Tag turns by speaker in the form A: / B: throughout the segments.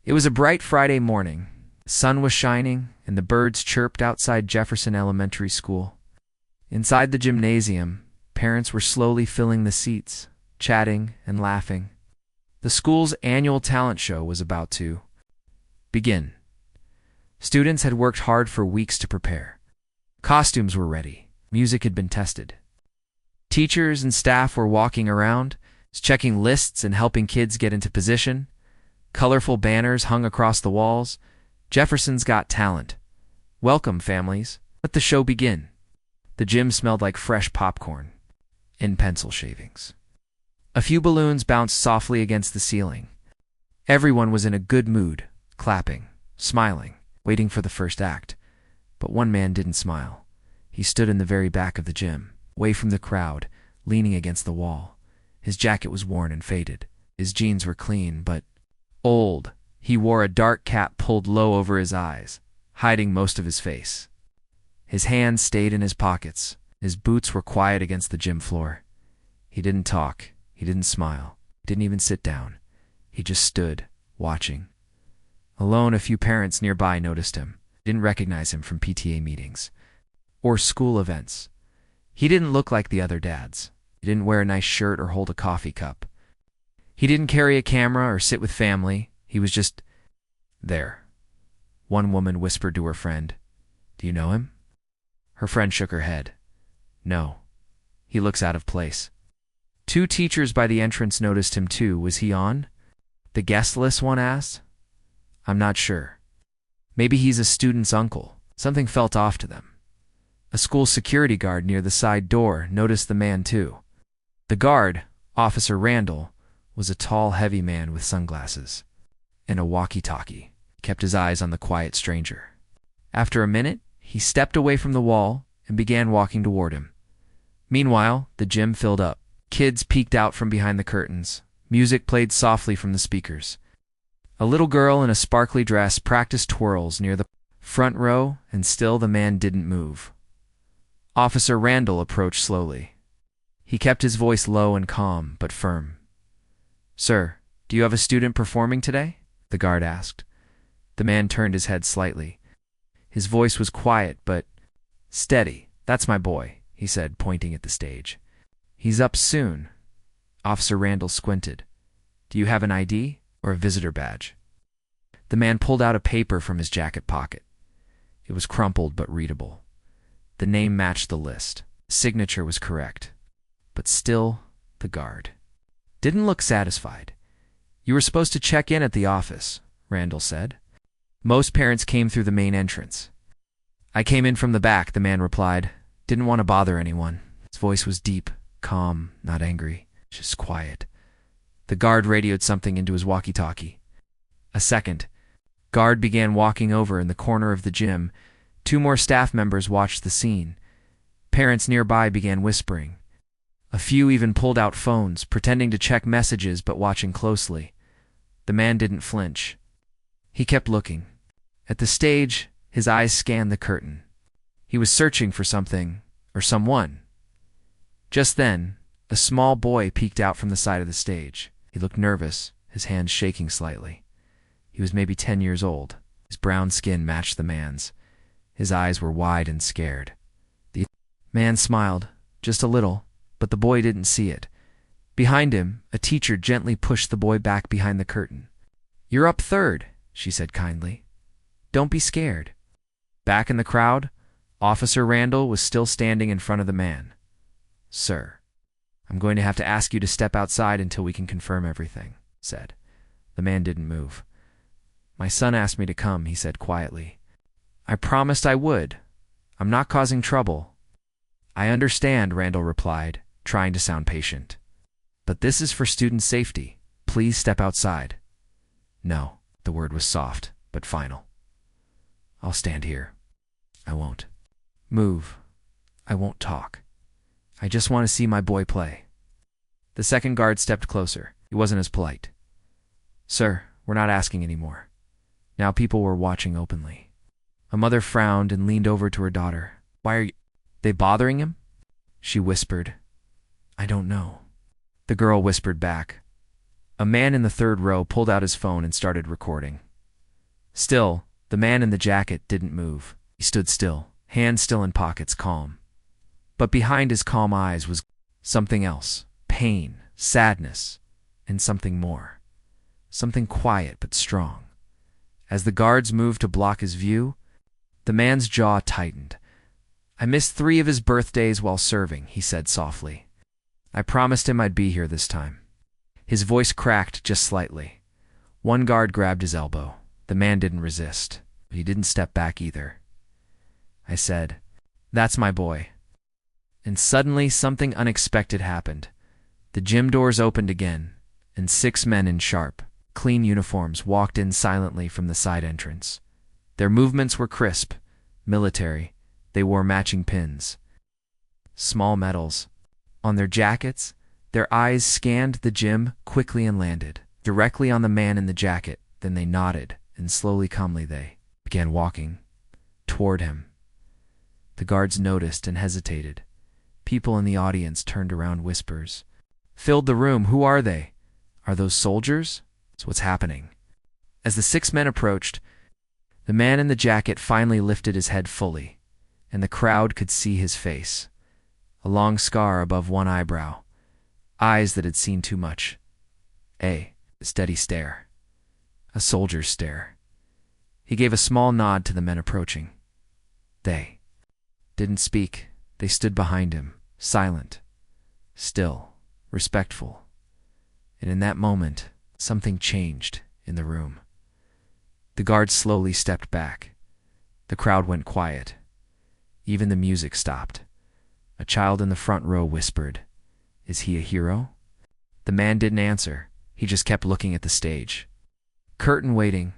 A: It was a bright Friday morning. The sun was shining, and the birds chirped outside Jefferson Elementary School. Inside the gymnasium, parents were slowly filling the seats, chatting and laughing. The school's annual talent show was about to begin. Students had worked hard for weeks to prepare. Costumes were ready. Music had been tested. Teachers and staff were walking around, checking lists and helping kids get into position. Colorful banners hung across the walls. Jefferson's Got Talent. Welcome, families. Let the show begin. The gym smelled like fresh popcorn and pencil shavings. A few balloons bounced softly against the ceiling. Everyone was in a good mood, clapping, smiling, waiting for the first act. But one man didn't smile. He stood in the very back of the gym, away from the crowd, leaning against the wall. His jacket was worn and faded. His jeans were clean, but old. He wore a dark cap pulled low over his eyes, hiding most of his face. His hands stayed in his pockets. His boots were quiet against the gym floor. He didn't talk. He didn't smile. He didn't even sit down. He just stood, watching. Alone, a few parents nearby noticed him. Didn't recognize him from PTA meetings or school events. He didn't look like the other dads. He didn't wear a nice shirt or hold a coffee cup. He didn't carry a camera or sit with family. He was just there. One woman whispered to her friend, "Do you know him?" Her friend shook her head. "No. He looks out of place." Two teachers by the entrance noticed him too. "Was he on the guest list?" one asked. "I'm not sure. Maybe he's a student's uncle." Something felt off to them. A school security guard near the side door noticed the man too. The guard, Officer Randall, was a tall, heavy man with sunglasses and a walkie-talkie. He kept his eyes on the quiet stranger. After a minute, he stepped away from the wall and began walking toward him. Meanwhile, the gym filled up. Kids peeked out from behind the curtains. Music played softly from the speakers. A little girl in a sparkly dress practiced twirls near the front row, and still the man didn't move. Officer Randall approached slowly. He kept his voice low and calm, but firm. "Sir, do you have a student performing today?" the guard asked. The man turned his head slightly. His voice was quiet, but steady. "That's my boy," he said, pointing at the stage. "He's up soon." Officer Randall squinted. "Do you have an ID or a visitor badge?" The man pulled out a paper from his jacket pocket. It was crumpled but readable. The name matched the list. The signature was correct. But still, the guard didn't look satisfied. "You were supposed to check in at the office," Randall said. "Most parents came through the main entrance." "I came in from the back," the man replied. "Didn't want to bother anyone." His voice was deep, calm, not angry, just quiet. The guard radioed something into his walkie-talkie. A second. Guard began walking over in the corner of the gym. Two more staff members watched the scene. Parents nearby began whispering. A few even pulled out phones, pretending to check messages but watching closely. The man didn't flinch. He kept looking. At the stage, his eyes scanned the curtain. He was searching for something, or someone. Just then, a small boy peeked out from the side of the stage. He looked nervous, his hands shaking slightly. He was maybe 10 years old. His brown skin matched the man's. His eyes were wide and scared. The man smiled, just a little, but the boy didn't see it. Behind him, a teacher gently pushed the boy back behind the curtain. "You're up third," she said kindly. "Don't be scared." Back in the crowd, Officer Randall was still standing in front of the man. "Sir, I'm going to have to ask you to step outside until we can confirm everything," said. The man didn't move. "My son asked me to come," he said quietly. "I promised I would. I'm not causing trouble." "I understand," Randall replied, trying to sound patient. "But this is for student safety. Please step outside." "No," the word was soft, but final. "I'll stand here. I won't move. I won't talk. I just want to see my boy play." The second guard stepped closer. He wasn't as polite. "Sir, we're not asking anymore." Now people were watching openly. A mother frowned and leaned over to her daughter. "Why are they bothering him?" She whispered. "I don't know." The girl whispered back. A man in the third row pulled out his phone and started recording. Still, the man in the jacket didn't move. He stood still, hands still in pockets, calm. But behind his calm eyes was something else. Pain, sadness, and something more. Something quiet but strong. As the guards moved to block his view, the man's jaw tightened. "I missed 3 of his birthdays while serving," he said softly. "I promised him I'd be here this time." His voice cracked just slightly. One guard grabbed his elbow. The man didn't resist, but he didn't step back either. I said, "That's my boy." And suddenly something unexpected happened. The gym doors opened again, and 6 men in sharp, clean uniforms walked in silently from the side entrance. Their movements were crisp, military. They wore matching pins, small medals. On their jackets, their eyes scanned the gym quickly and landed directly on the man in the jacket. Then they nodded, and slowly, calmly, they began walking toward him. The guards noticed and hesitated. People in the audience turned around. Whispers filled the room. "Who are they? Are those soldiers? So what's happening?" As the 6 men approached, the man in the jacket finally lifted his head fully, and the crowd could see his face. A long scar above one eyebrow. Eyes that had seen too much. A steady stare. A soldier's stare. He gave a small nod to the men approaching. They didn't speak. They stood behind him, silent, still, respectful. And in that moment, something changed in the room. The guards slowly stepped back. The crowd went quiet. Even the music stopped. A child in the front row whispered, "Is he a hero?" The man didn't answer. He just kept looking at the stage. Curtain waiting.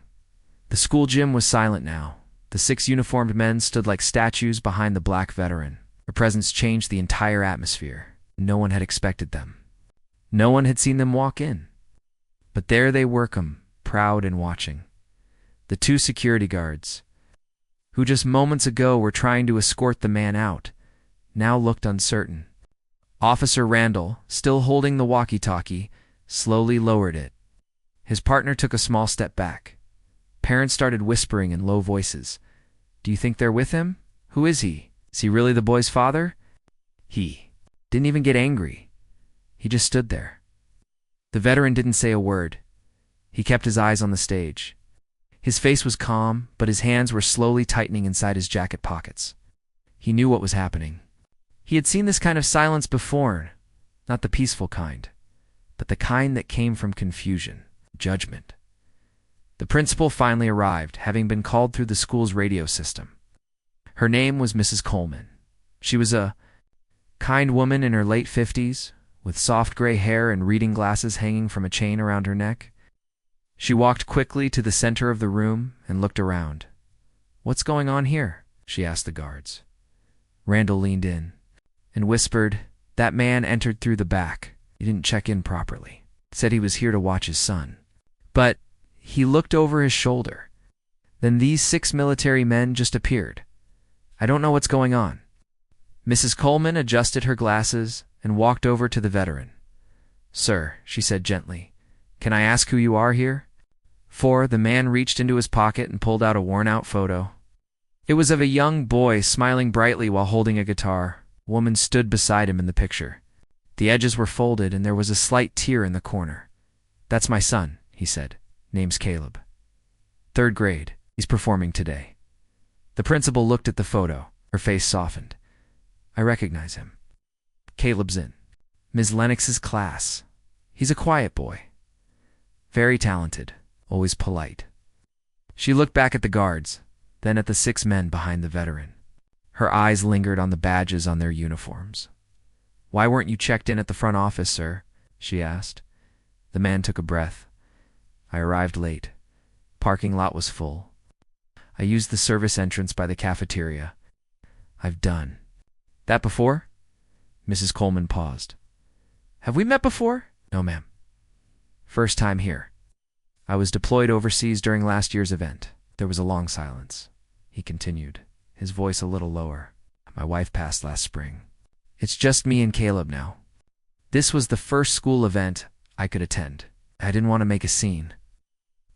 A: The school gym was silent now. The 6 uniformed men stood like statues behind the black veteran. Their presence changed the entire atmosphere. No one had expected them. No one had seen them walk in. But there they were, proud and watching. The 2 security guards, who just moments ago were trying to escort the man out, now looked uncertain. Officer Randall, still holding the walkie-talkie, slowly lowered it. His partner took a small step back. Parents started whispering in low voices. "Do you think they're with him? Who is he? Is he really the boy's father?" He didn't even get angry. He just stood there. The veteran didn't say a word. He kept his eyes on the stage. His face was calm, but his hands were slowly tightening inside his jacket pockets. He knew what was happening. He had seen this kind of silence before, not the peaceful kind, but the kind that came from confusion, judgment. The principal finally arrived, having been called through the school's radio system. Her name was Mrs. Coleman. She was a kind woman in her late 50s, with soft gray hair and reading glasses hanging from a chain around her neck. She walked quickly to the center of the room and looked around. "What's going on here?" she asked the guards. Randall leaned in and whispered, "That man entered through the back. He didn't check in properly. Said he was here to watch his son. But he looked over his shoulder. Then these 6 military men just appeared. I don't know what's going on." Mrs. Coleman adjusted her glasses and walked over to the veteran. "Sir," she said gently, "can I ask who you are here?" For the man reached into his pocket and pulled out a worn-out photo. It was of a young boy smiling brightly while holding a guitar. A woman stood beside him in the picture. The edges were folded and there was a slight tear in the corner. "That's my son," he said. "Name's Caleb. 3rd grade. He's performing today." The principal looked at the photo. Her face softened. "I recognize him. Caleb's in Ms. Lennox's class. He's a quiet boy. Very talented, always polite." She looked back at the guards, then at the 6 men behind the veteran. Her eyes lingered on the badges on their uniforms. "Why weren't you checked in at the front office, sir?" she asked. The man took a breath. "I arrived late. Parking lot was full. I used the service entrance by the cafeteria. I've done that before?" Mrs. Coleman paused. "Have we met before?" "No, ma'am. First time here. I was deployed overseas during last year's event." There was a long silence. He continued, his voice a little lower. "My wife passed last spring. It's just me and Caleb now. This was the first school event I could attend. I didn't want to make a scene."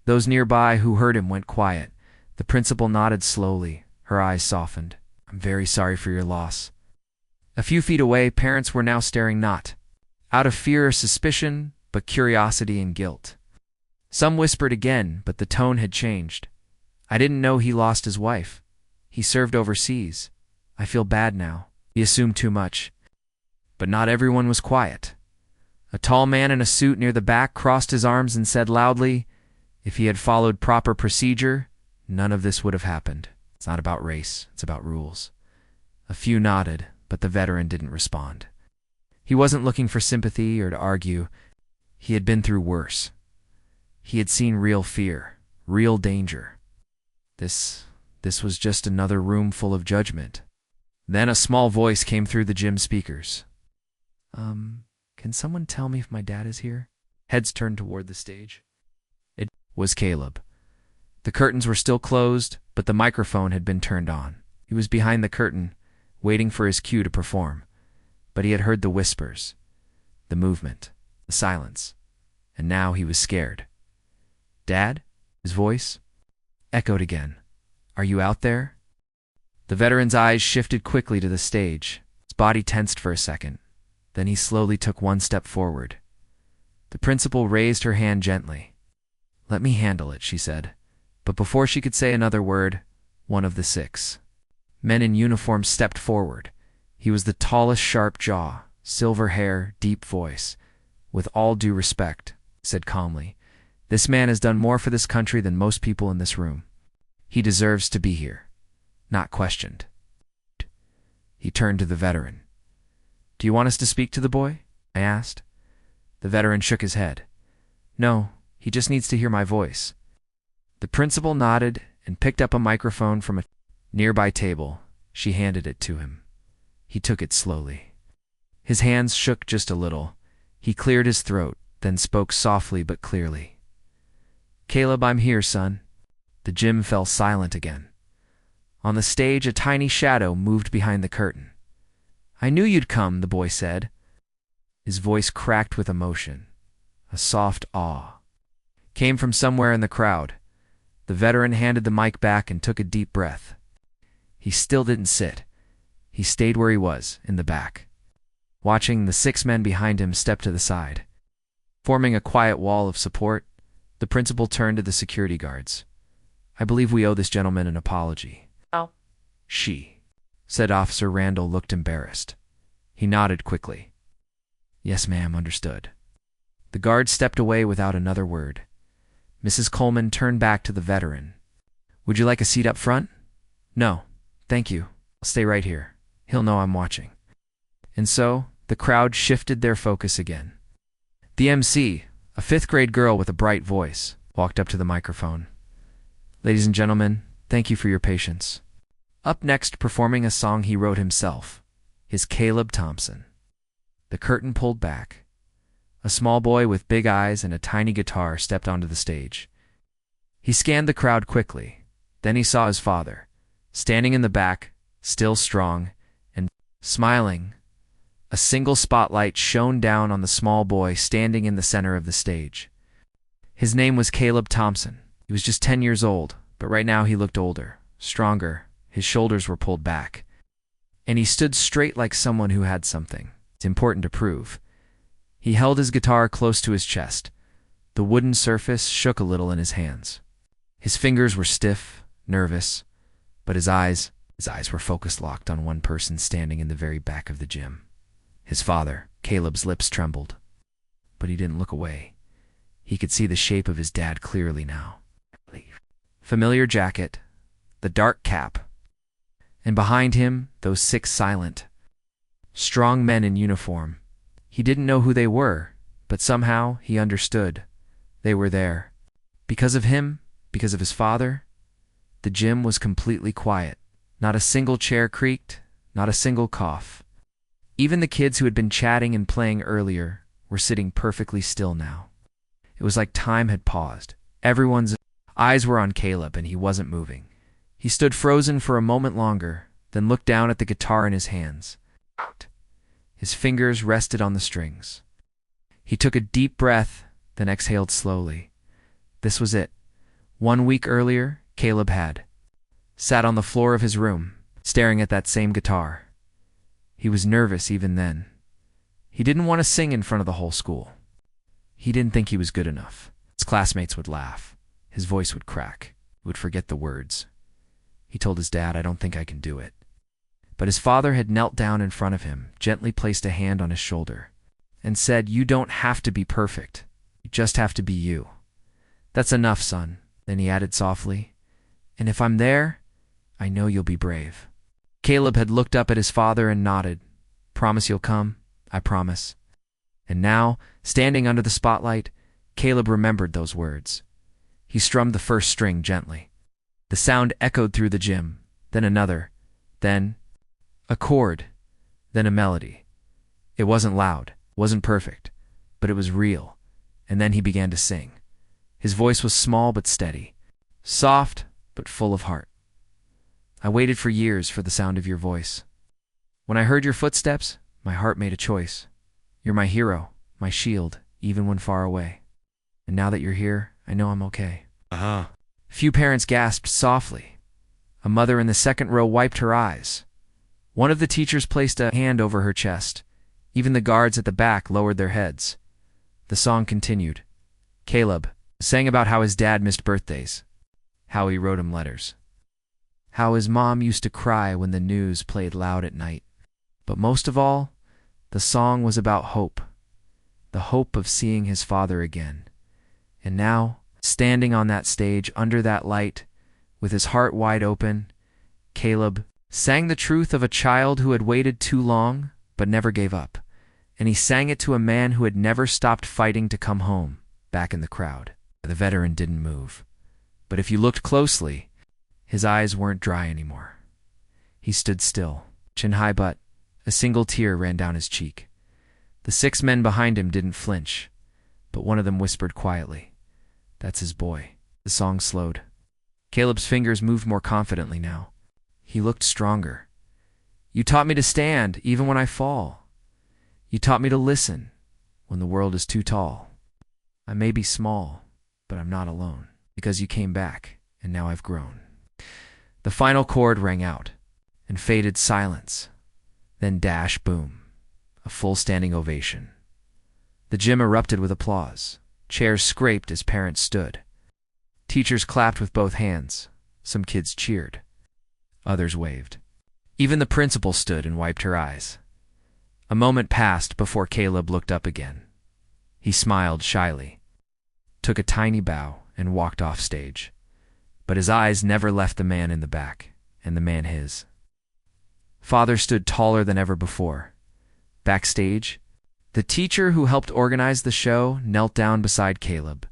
A: Those nearby who heard him went quiet. The principal nodded slowly. Her eyes softened. I'm very sorry for your loss. A few feet away, parents were now staring not out of fear or suspicion, but curiosity and guilt. Some whispered again, but the tone had changed. I didn't know he lost his wife. He served overseas. I feel bad now. He assumed too much. But not everyone was quiet. A tall man in a suit near the back crossed his arms and said loudly, if he had followed proper procedure, none of this would have happened. It's not about race, it's about rules. A few nodded, but the veteran didn't respond. He wasn't looking for sympathy or to argue. He had been through worse. He had seen real fear, real danger. This was just another room full of judgment. Then a small voice came through the gym speakers. Can someone tell me if my dad is here? Heads turned toward the stage. It was Caleb. The curtains were still closed, but the microphone had been turned on. He was behind the curtain, waiting for his cue to perform. But he had heard the whispers, the movement, the silence, and now he was scared. Dad? His voice echoed again. Are you out there? The veteran's eyes shifted quickly to the stage. His body tensed for a second. Then he slowly took one step forward. The principal raised her hand gently. Let me handle it, she said. But before she could say another word, one of the 6 men in uniform stepped forward. He was the tallest, sharp jaw, silver hair, deep voice. With all due respect, he said calmly, this man has done more for this country than most people in this room. He deserves to be here, not questioned. He turned to the veteran. Do you want us to speak to the boy? I asked. The veteran shook his head. No, he just needs to hear my voice. The principal nodded and picked up a microphone from a nearby table. She handed it to him. He took it slowly. His hands shook just a little. He cleared his throat, then spoke softly but clearly. Caleb, I'm here, son. The gym fell silent again. On the stage, a tiny shadow moved behind the curtain. I knew you'd come, the boy said. His voice cracked with emotion. A soft awe came from somewhere in the crowd. The veteran handed the mic back and took a deep breath. He still didn't sit. He stayed where he was, in the back, watching the 6 men behind him step to the side. Forming a quiet wall of support, the principal turned to the security guards. I believe we owe this gentleman an apology.
B: Oh.
A: She, said Officer Randall, looked embarrassed. He nodded quickly. Yes, ma'am, understood. The guard stepped away without another word. Mrs. Coleman turned back to the veteran. Would you like a seat up front? No, thank you. I'll stay right here. He'll know I'm watching. And so, the crowd shifted their focus again. The MC, a 5th-grade girl with a bright voice, walked up to the microphone. Ladies and gentlemen, thank you for your patience. Up next, performing a song he wrote himself, is Caleb Thompson. The curtain pulled back. A small boy with big eyes and a tiny guitar stepped onto the stage. He scanned the crowd quickly. Then he saw his father, standing in the back, still strong, and smiling. A single spotlight shone down on the small boy standing in the center of the stage. His name was Caleb Thompson. He was just 10 years old, but right now he looked older, stronger. His shoulders were pulled back. And he stood straight like someone who had something. It's important to prove. He held his guitar close to his chest. The wooden surface shook a little in his hands. His fingers were stiff, nervous, but his eyes were focused, locked on one person standing in the very back of the gym. His father. Caleb's lips trembled, but he didn't look away. He could see the shape of his dad clearly now. Familiar jacket, the dark cap, and behind him, those 6 silent, strong men in uniform. He didn't know who they were, but somehow he understood. They were there. Because of him, because of his father, the gym was completely quiet. Not a single chair creaked, not a single cough. Even the kids who had been chatting and playing earlier were sitting perfectly still now. It was like time had paused. Everyone's eyes were on Caleb, and he wasn't moving. He stood frozen for a moment longer, then looked down at the guitar in his hands. His fingers rested on the strings. He took a deep breath, then exhaled slowly. This was it. 1 week earlier, Caleb had sat on the floor of his room, staring at that same guitar. He was nervous even then. He didn't want to sing in front of the whole school. He didn't think he was good enough. His classmates would laugh. His voice would crack. He would forget the words. He told his dad, "I don't think I can do it." But his father had knelt down in front of him, gently placed a hand on his shoulder, and said, "You don't have to be perfect. You just have to be you. That's enough, son." Then he added softly, "And if I'm there, I know you'll be brave." Caleb had looked up at his father and nodded. "Promise you'll come?" "I promise." And now, standing under the spotlight, Caleb remembered those words. He strummed the first string gently. The sound echoed through the gym, then another, then a chord, then a melody. It wasn't loud, wasn't perfect, but it was real. And then he began to sing. His voice was small but steady, soft but full of heart. "I waited for years for the sound of your voice. When I heard your footsteps, my heart made a choice. You're my hero, my shield, even when far away. And now that you're here, I know I'm okay." Few parents gasped softly. A mother in the second row wiped her eyes. One of the teachers placed a hand over her chest. Even the guards at the back lowered their heads. The song continued. Caleb sang about how his dad missed birthdays, how he wrote him letters, how his mom used to cry when the news played loud at night. But most of all, the song was about hope, the hope of seeing his father again. And now, standing on that stage under that light, with his heart wide open, Caleb sang the truth of a child who had waited too long but never gave up. And he sang it to a man who had never stopped fighting to come home, back in the crowd. The veteran didn't move. But if you looked closely, his eyes weren't dry anymore. He stood still, chin high, but a single tear ran down his cheek. The 6 men behind him didn't flinch, but one of them whispered quietly, "That's his boy." The song slowed. Caleb's fingers moved more confidently now. He looked stronger. "You taught me to stand even when I fall. You taught me to listen when the world is too tall. I may be small, but I'm not alone, because you came back, and now I've grown." The final chord rang out, and faded silence. Then dash, boom, a full standing ovation. The gym erupted with applause. Chairs scraped as parents stood. Teachers clapped with both hands. Some kids cheered. Others waved. Even the principal stood and wiped her eyes. A moment passed before Caleb looked up again. He smiled shyly, took a tiny bow, and walked off stage. But his eyes never left the man in the back, and the man his. Father stood taller than ever before. Backstage, the teacher who helped organize the show knelt down beside Caleb.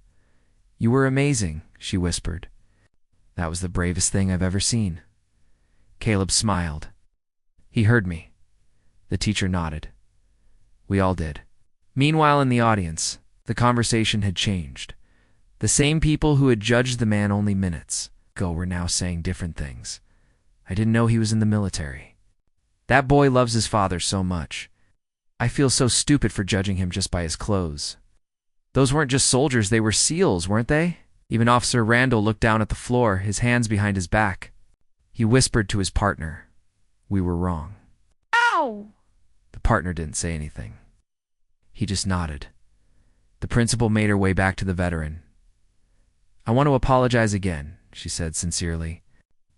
A: "You were amazing," she whispered. "That was the bravest thing I've ever seen." Caleb smiled. "He heard me." The teacher nodded. We all did. Meanwhile, in the audience, the conversation had changed. The same people who had judged the man only minutes ago were now saying different things. "I didn't know he was in the military. That boy loves his father so much. I feel so stupid for judging him just by his clothes. Those weren't just soldiers, they were SEALs, weren't they?" Even Officer Randall looked down at the floor, his hands behind his back. He whispered to his partner, "We were wrong."
B: Ow!
A: The partner didn't say anything. He just nodded. The principal made her way back to the veteran. "I want to apologize again," she said sincerely.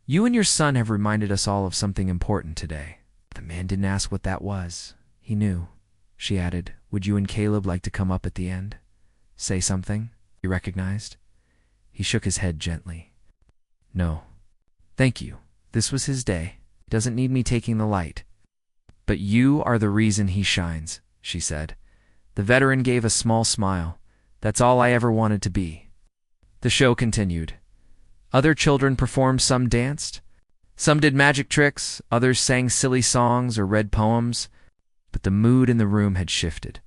A: "You and your son have reminded us all of something important today." The man didn't ask what that was. He knew. She added, "Would you and Caleb like to come up at the end? Say something he recognized?" He shook his head gently. "No. Thank you. This was his day. He doesn't need me taking the light." "But you are the reason he shines," she said. The veteran gave a small smile. "That's all I ever wanted to be." The show continued. Other children performed, some danced. Some did magic tricks, others sang silly songs or read poems. But the mood in the room had shifted.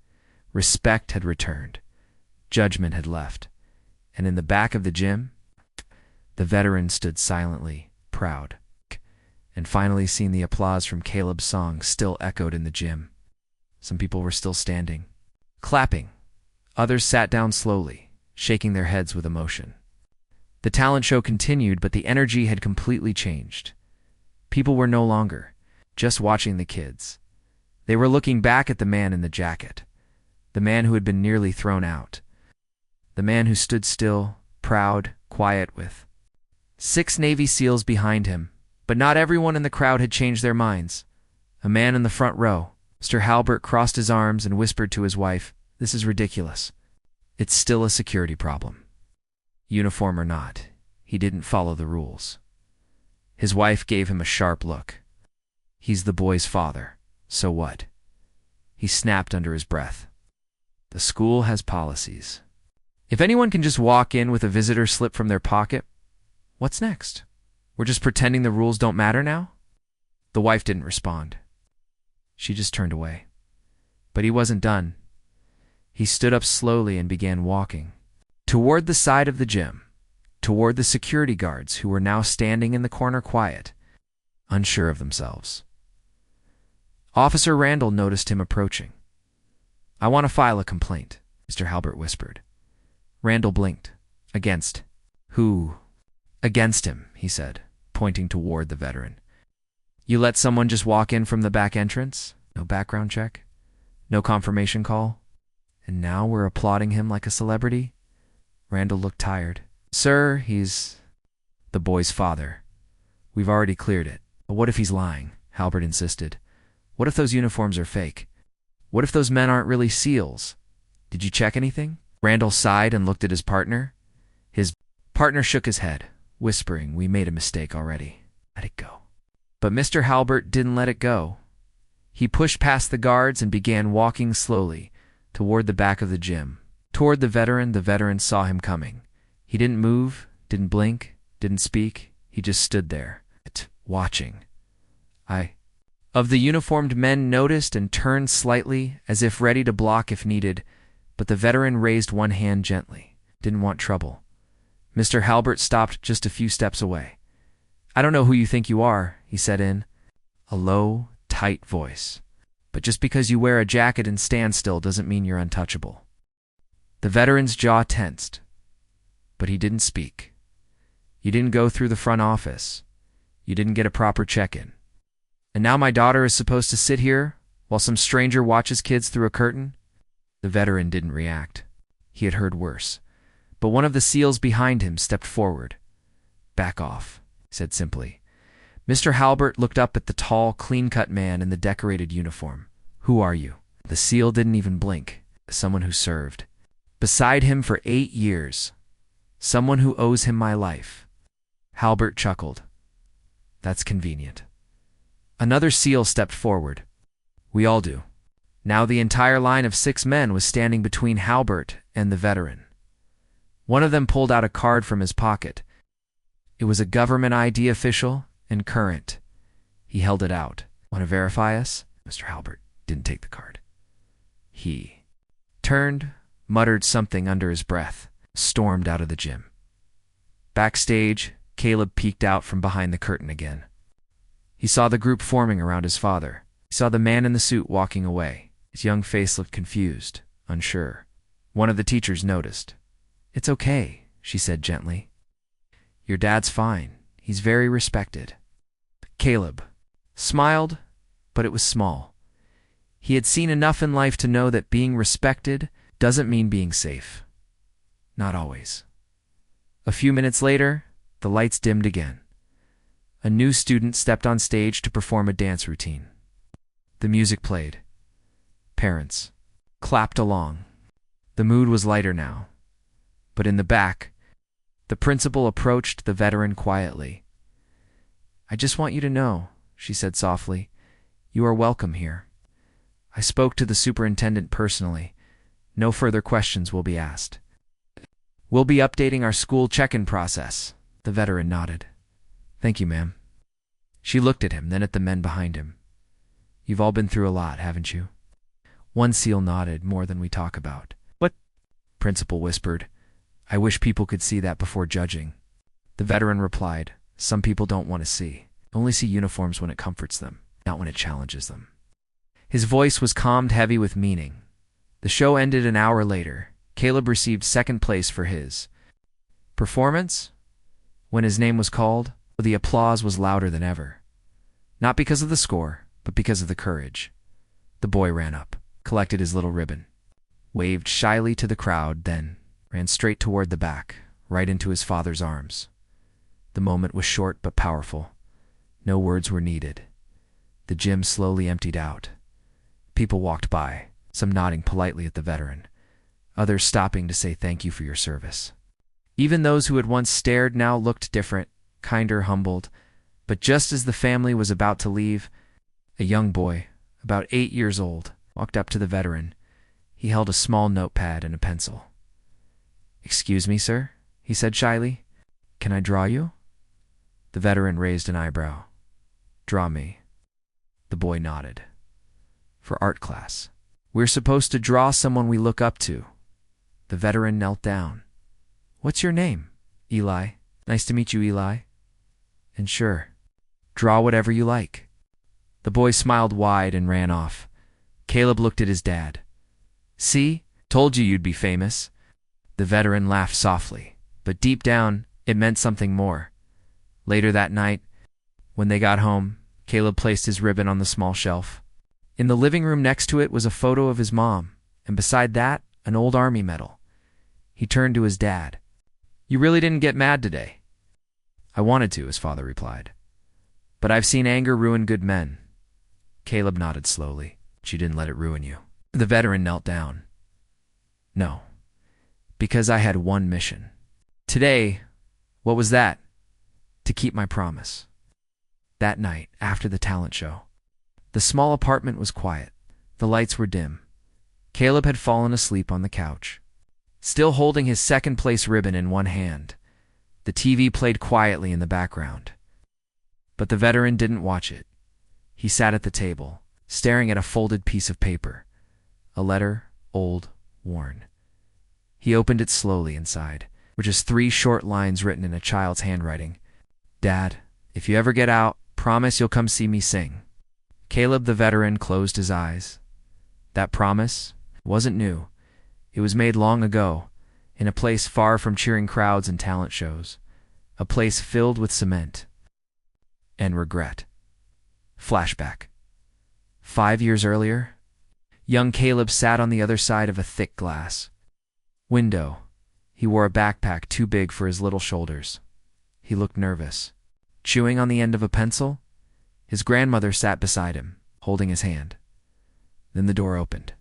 A: Respect had returned. Judgment had left. And in the back of the gym, the veteran stood silently, proud. And finally seeing the applause from Caleb's song still echoed in the gym. Some people were still standing, clapping. Others sat down slowly, shaking their heads with emotion. The talent show continued, but the energy had completely changed. People were no longer just watching the kids. They were looking back at the man in the jacket, the man who had been nearly thrown out, the man who stood still, proud, quiet, with 6 Navy SEALs behind him. But not everyone in the crowd had changed their minds. A man in the front row, Mr. Halbert, crossed his arms and whispered to his wife, "This is ridiculous. It's still a security problem. Uniform or not, he didn't follow the rules." His wife gave him a sharp look. "He's the boy's father. So what?" He snapped under his breath. "The school has policies. If anyone can just walk in with a visitor slip from their pocket, what's next? We're just pretending the rules don't matter now?" The wife didn't respond. She just turned away. But he wasn't done. He stood up slowly and began walking toward the side of the gym, toward the security guards who were now standing in the corner quiet, unsure of themselves. Officer Randall noticed him approaching. "I want to file a complaint," Mr. Halbert whispered. Randall blinked. "Against who?" "Against him," he said, pointing toward the veteran. "You let someone just walk in from the back entrance? No background check? No confirmation call? And now we're applauding him like a celebrity?" Randall looked tired. "Sir, he's the boy's father. We've already cleared it." "But what if he's lying?" Halbert insisted. "What if those uniforms are fake? What if those men aren't really SEALs? Did you check anything?" Randall sighed and looked at his partner. His partner shook his head, whispering, "We made a mistake already. Let it go." But Mr. Halbert didn't let it go. He pushed past the guards and began walking slowly toward the back of the gym. Toward the veteran. The veteran saw him coming. He didn't move, didn't blink, didn't speak. He just stood there, watching. Of the uniformed men noticed and turned slightly, as if ready to block if needed, but the veteran raised one hand gently. Didn't want trouble. Mr. Halbert stopped just a few steps away. "I don't know who you think you are," he said in a low, tight voice. "But just because you wear a jacket and stand still doesn't mean you're untouchable." The veteran's jaw tensed, but he didn't speak. "You didn't go through the front office. You didn't get a proper check-in. And now my daughter is supposed to sit here while some stranger watches kids through a curtain?" The veteran didn't react. He had heard worse. But one of the SEALs behind him stepped forward. "Back off," he said simply. Mr. Halbert looked up at the tall, clean-cut man in the decorated uniform. "Who are you?" The SEAL didn't even blink. "Someone who served beside him for 8 years. Someone who owes him my life." Halbert chuckled. "That's convenient." Another SEAL stepped forward. "We all do." Now the entire line of 6 men was standing between Halbert and the veteran. One of them pulled out a card from his pocket. It was a government ID official and current. He held it out. "Want to verify us?" Mr. Halbert didn't take the card. He turned, muttered something under his breath, stormed out of the gym. Backstage, Caleb peeked out from behind the curtain again. He saw the group forming around his father. He saw the man in the suit walking away. His young face looked confused, unsure. One of the teachers noticed. "It's okay," she said gently. "Your dad's fine. He's very respected." Caleb smiled, but it was small. He had seen enough in life to know that being respected doesn't mean being safe. Not always. A few minutes later, the lights dimmed again. A new student stepped on stage to perform a dance routine. The music played. Parents clapped along. The mood was lighter now. But in the back, the principal approached the veteran quietly. "I just want you to know," she said softly, "you are welcome here. I spoke to the superintendent personally. No further questions will be asked. We'll be updating our school check-in process." The veteran nodded. "Thank you, ma'am." She looked at him, then at the men behind him. "You've all been through a lot, haven't you?" One SEAL nodded. "More than we talk about." "What?" Principal whispered. "I wish people could see that before judging." The veteran replied, "Some people don't want to see. Only see uniforms when it comforts them, not when it challenges them." His voice was calmed, heavy with meaning. The show ended an hour later. Caleb received second place for his performance, When his name was called, the applause was louder than ever. Not because of the score, but because of the courage. The boy ran up, collected his little ribbon, waved shyly to the crowd, then ran straight toward the back, right into his father's arms. The moment was short but powerful. No words were needed. The gym slowly emptied out. People walked by, some nodding politely at the veteran, others stopping to say thank you for your service. Even those who had once stared now looked different, kinder, humbled. But just as the family was about to leave, a young boy, about 8 years old, walked up to the veteran. He held a small notepad and a pencil. "Excuse me, sir," he said shyly. "Can I draw you?" The veteran raised an eyebrow. "Draw me." The boy nodded. "For art class. We're supposed to draw someone we look up to." The veteran knelt down. "What's your name?" "Eli. Nice to meet you, Eli." "And sure. Draw whatever you like." The boy smiled wide and ran off. Caleb looked at his dad. "See? Told you you'd be famous." The veteran laughed softly, but deep down, it meant something more. Later that night, when they got home, Caleb placed his ribbon on the small shelf. In the living room next to it was a photo of his mom, and beside that, an old Army medal. He turned to his dad. "You really didn't get mad today?" "I wanted to," his father replied. "But I've seen anger ruin good men." Caleb nodded slowly. "You didn't let it ruin you." The veteran knelt down. "No, because I had one mission. Today, what was that? To keep my promise." That night, after the talent show, the small apartment was quiet. The lights were dim. Caleb had fallen asleep on the couch, still holding his second-place ribbon in one hand. The TV played quietly in the background. But the veteran didn't watch it. He sat at the table, staring at a folded piece of paper. A letter, old, worn. He opened it slowly. Inside were just 3 short lines written in a child's handwriting. "Dad, if you ever get out, promise you'll come see me sing." Caleb the veteran closed his eyes. That promise wasn't new. It was made long ago, in a place far from cheering crowds and talent shows. A place filled with cement and regret. Flashback. 5 years earlier, young Caleb sat on the other side of a thick glass window. He wore a backpack too big for his little shoulders. He looked nervous. Chewing on the end of a pencil, his grandmother sat beside him, holding his hand. Then the door opened.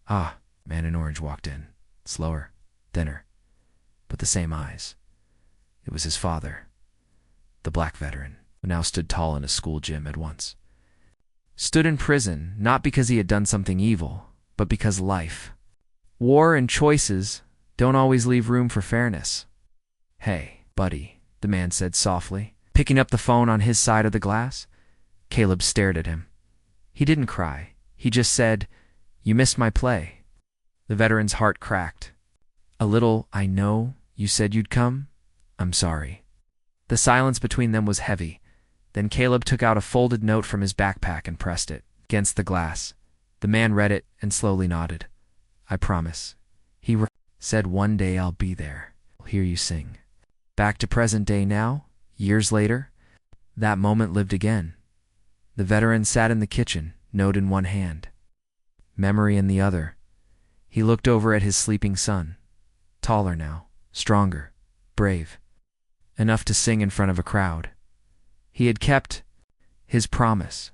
A: A man in orange walked in, slower, thinner, but the same eyes. It was his father, the black veteran, who now stood tall in a school gym at once. Stood in prison, not because he had done something evil, but because life, war, and choices don't always leave room for fairness. "Hey, buddy," the man said softly, picking up the phone on his side of the glass. Caleb stared at him. He didn't cry. He just said, "You missed my play." The veteran's heart cracked. A little, "I know you said you'd come. I'm sorry." The silence between them was heavy. Then Caleb took out a folded note from his backpack and pressed it against the glass. The man read it and slowly nodded. "I promise." He said, "One day I'll be there. I'll hear you sing." Back to present day now, years later, that moment lived again. The veteran sat in the kitchen, note in one hand, memory in the other. He looked over at his sleeping son, taller now, stronger, brave, enough to sing in front of a crowd. He had kept his promise,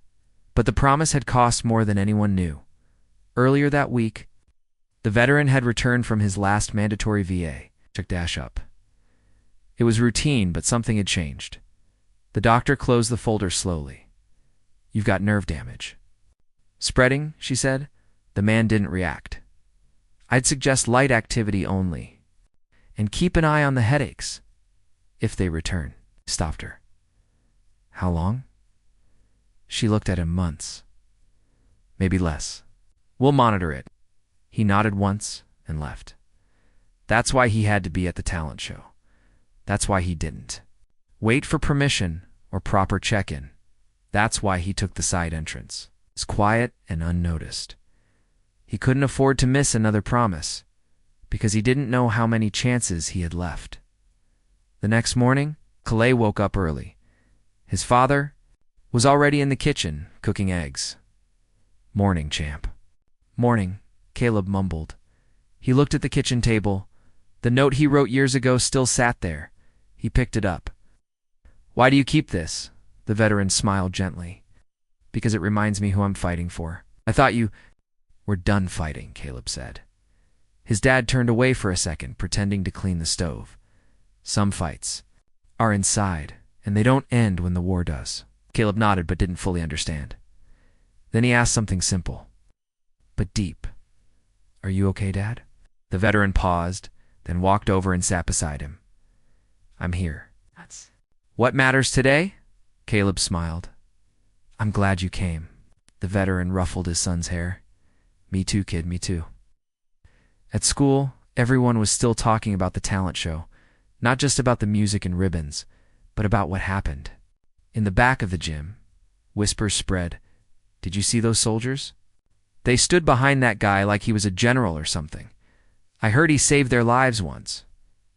A: but the promise had cost more than anyone knew. Earlier that week, the veteran had returned from his last mandatory VA. Check-up. It was routine, but something had changed. The doctor closed the folder slowly. "You've got nerve damage." "Spreading," she said. The man didn't react. "I'd suggest light activity only. And keep an eye on the headaches. If they return." Stopped her. "How long?" She looked at him. "Months. Maybe less. We'll monitor it." He nodded once and left. That's why he had to be at the talent show. That's why he didn't wait for permission or proper check-in. That's why he took the side entrance. It's quiet and unnoticed. He couldn't afford to miss another promise, because he didn't know how many chances he had left. The next morning, Calais woke up early. His father was already in the kitchen, cooking eggs. "Morning, champ." "Morning," Caleb mumbled. He looked at the kitchen table. The note he wrote years ago still sat there. He picked it up. "Why do you keep this?" The veteran smiled gently. "Because it reminds me who I'm fighting for." "I thought you—" "We're done fighting," Caleb said. His dad turned away for a second, pretending to clean the stove. "Some fights are inside, and they don't end when the war does." Caleb nodded but didn't fully understand. Then he asked something simple, but deep. "Are you okay, Dad?" The veteran paused, then walked over and sat beside him. "I'm here." "That's what matters today?" Caleb smiled. "I'm glad you came." The veteran ruffled his son's hair. "Me too, kid, me too." At school, everyone was still talking about the talent show, not just about the music and ribbons, but about what happened. In the back of the gym, whispers spread. "Did you see those soldiers? They stood behind that guy like he was a general or something. I heard he saved their lives once.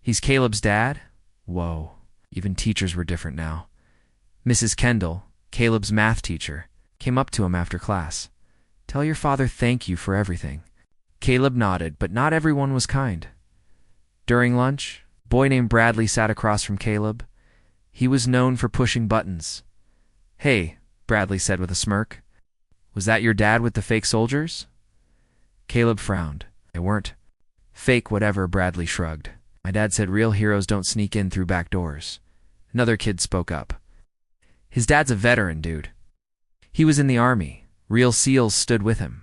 A: He's Caleb's dad?" Whoa, even teachers were different now. Mrs. Kendall, Caleb's math teacher, came up to him after class. "Tell your father thank you for everything." Caleb nodded, but not everyone was kind. During lunch, a boy named Bradley sat across from Caleb. He was known for pushing buttons. "Hey," Bradley said with a smirk. "Was that your dad with the fake soldiers?" Caleb frowned. "They weren't." "Fake whatever," Bradley shrugged. "My dad said real heroes don't sneak in through back doors." Another kid spoke up. "His dad's a veteran, dude. He was in the army. Real SEALs stood with him."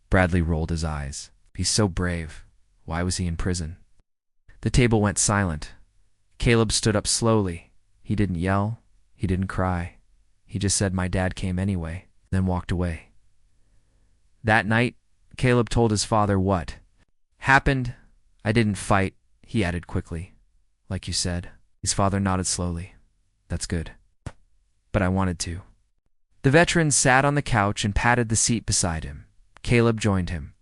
A: Bradley rolled his eyes. "He's so brave. Why was he in prison?" The table went silent. Caleb stood up slowly. He didn't yell. He didn't cry. He just said, "My dad came anyway," then walked away. That night, Caleb told his father what happened. "I didn't fight," he added quickly. "Like you said." His father nodded slowly. "That's good. But I wanted to." The veteran sat on the couch and patted the seat beside him. Caleb joined him.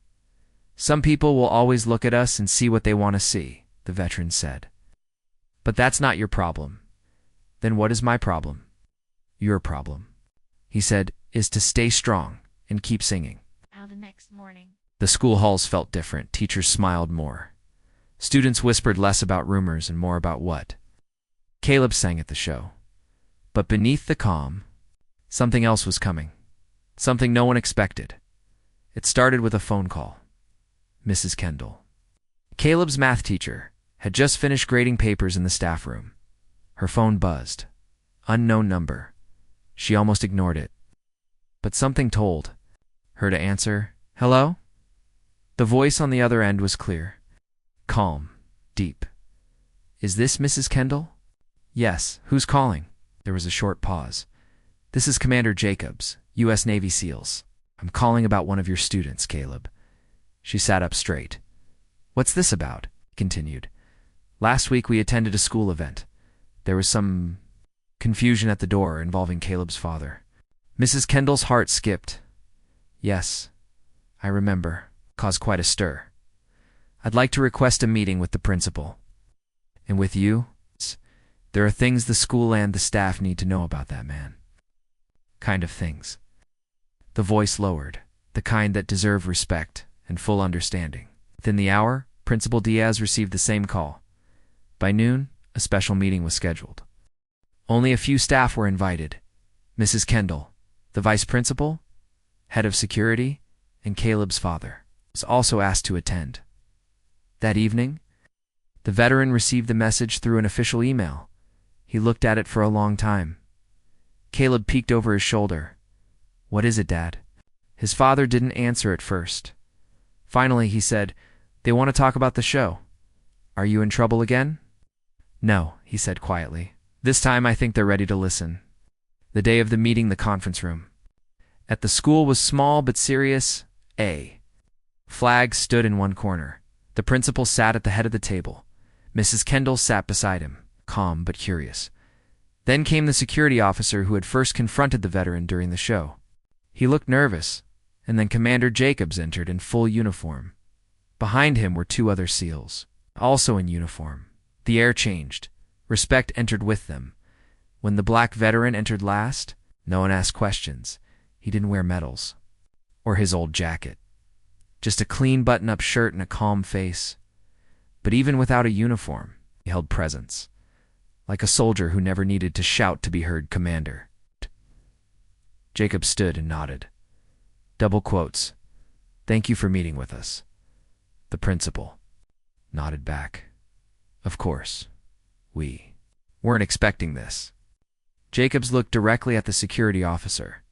A: "Some people will always look at us and see what they want to see," the veteran said. "But that's not your problem." "Then what is my problem?" "Your problem," he said, "is to stay strong and keep singing."
B: The next morning,
A: The school halls felt different. Teachers smiled more. Students whispered less about rumors and more about what Caleb sang at the show. But beneath the calm, something else was coming. Something no one expected. It started with a phone call. Mrs. Kendall, Caleb's math teacher, had just finished grading papers in the staff room. Her phone buzzed. Unknown number. She almost ignored it. But something told her to answer. "Hello?" The voice on the other end was clear. Calm. Deep. "Is this Mrs. Kendall?" "Yes. Who's calling?" There was a short pause. "This is Commander Jacobs, U.S. Navy SEALs. I'm calling about one of your students, Caleb." She sat up straight. "What's this about?" he continued. "Last week we attended a school event. There was some confusion at the door involving Caleb's father." Mrs. Kendall's heart skipped. "Yes, I remember. Caused quite a stir. I'd like to request a meeting with the principal. And with you? There are things the school and the staff need to know about that man." "Kind of things." The voice lowered, the kind that deserve respect and full understanding. Within the hour, Principal Diaz received the same call. By noon, a special meeting was scheduled. Only a few staff were invited. Mrs. Kendall, the vice principal, head of security, and Caleb's father was also asked to attend. That evening, the veteran received the message through an official email. He looked at it for a long time. Caleb peeked over his shoulder. "What is it, Dad?" His father didn't answer at first. Finally, he said, "They want to talk about the show." "Are you in trouble again?" "No," he said quietly. "This time I think they're ready to listen." The day of the meeting, the conference room. At the school was small but serious. A flag stood in one corner. The principal sat at the head of the table. Mrs. Kendall sat beside him, calm but curious. Then came the security officer who had first confronted the veteran during the show. He looked nervous, and then Commander Jacobs entered in full uniform. Behind him were two other SEALs, also in uniform. The air changed. Respect entered with them. When the black veteran entered last, no one asked questions. He didn't wear medals. Or his old jacket. Just a clean button-up shirt and a calm face. But even without a uniform, he held presence. Like a soldier who never needed to shout to be heard, "Commander." Jacob stood and nodded. Double quotes. "Thank you for meeting with us." The principal nodded back. "Of course. We weren't expecting this." Jacobs looked directly at the security officer.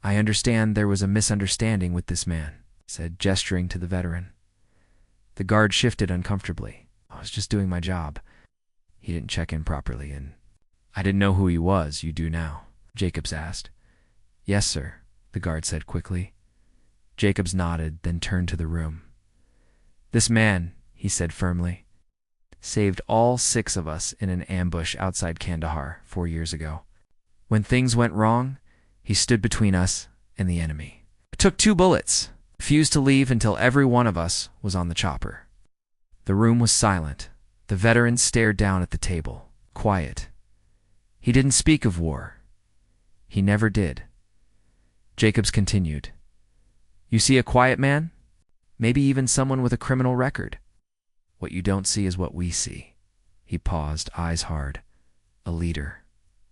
A: "I understand there was a misunderstanding with this man," he said, gesturing to the veteran. The guard shifted uncomfortably. "I was just doing my job. He didn't check in properly, and I didn't know who he was. You do now?" Jacobs asked. "Yes, sir," the guard said quickly. Jacobs nodded, then turned to the room. "This man," he said firmly, "saved all 6 of us in an ambush outside Kandahar 4 years ago. When things went wrong, he stood between us and the enemy. It took 2 bullets, refused to leave until every one of us was on the chopper." The room was silent. The veteran stared down at the table, quiet. He didn't speak of war. He never did. Jacobs continued. "You see a quiet man? Maybe even someone with a criminal record. What you don't see is what we see." He paused, eyes hard. "A leader,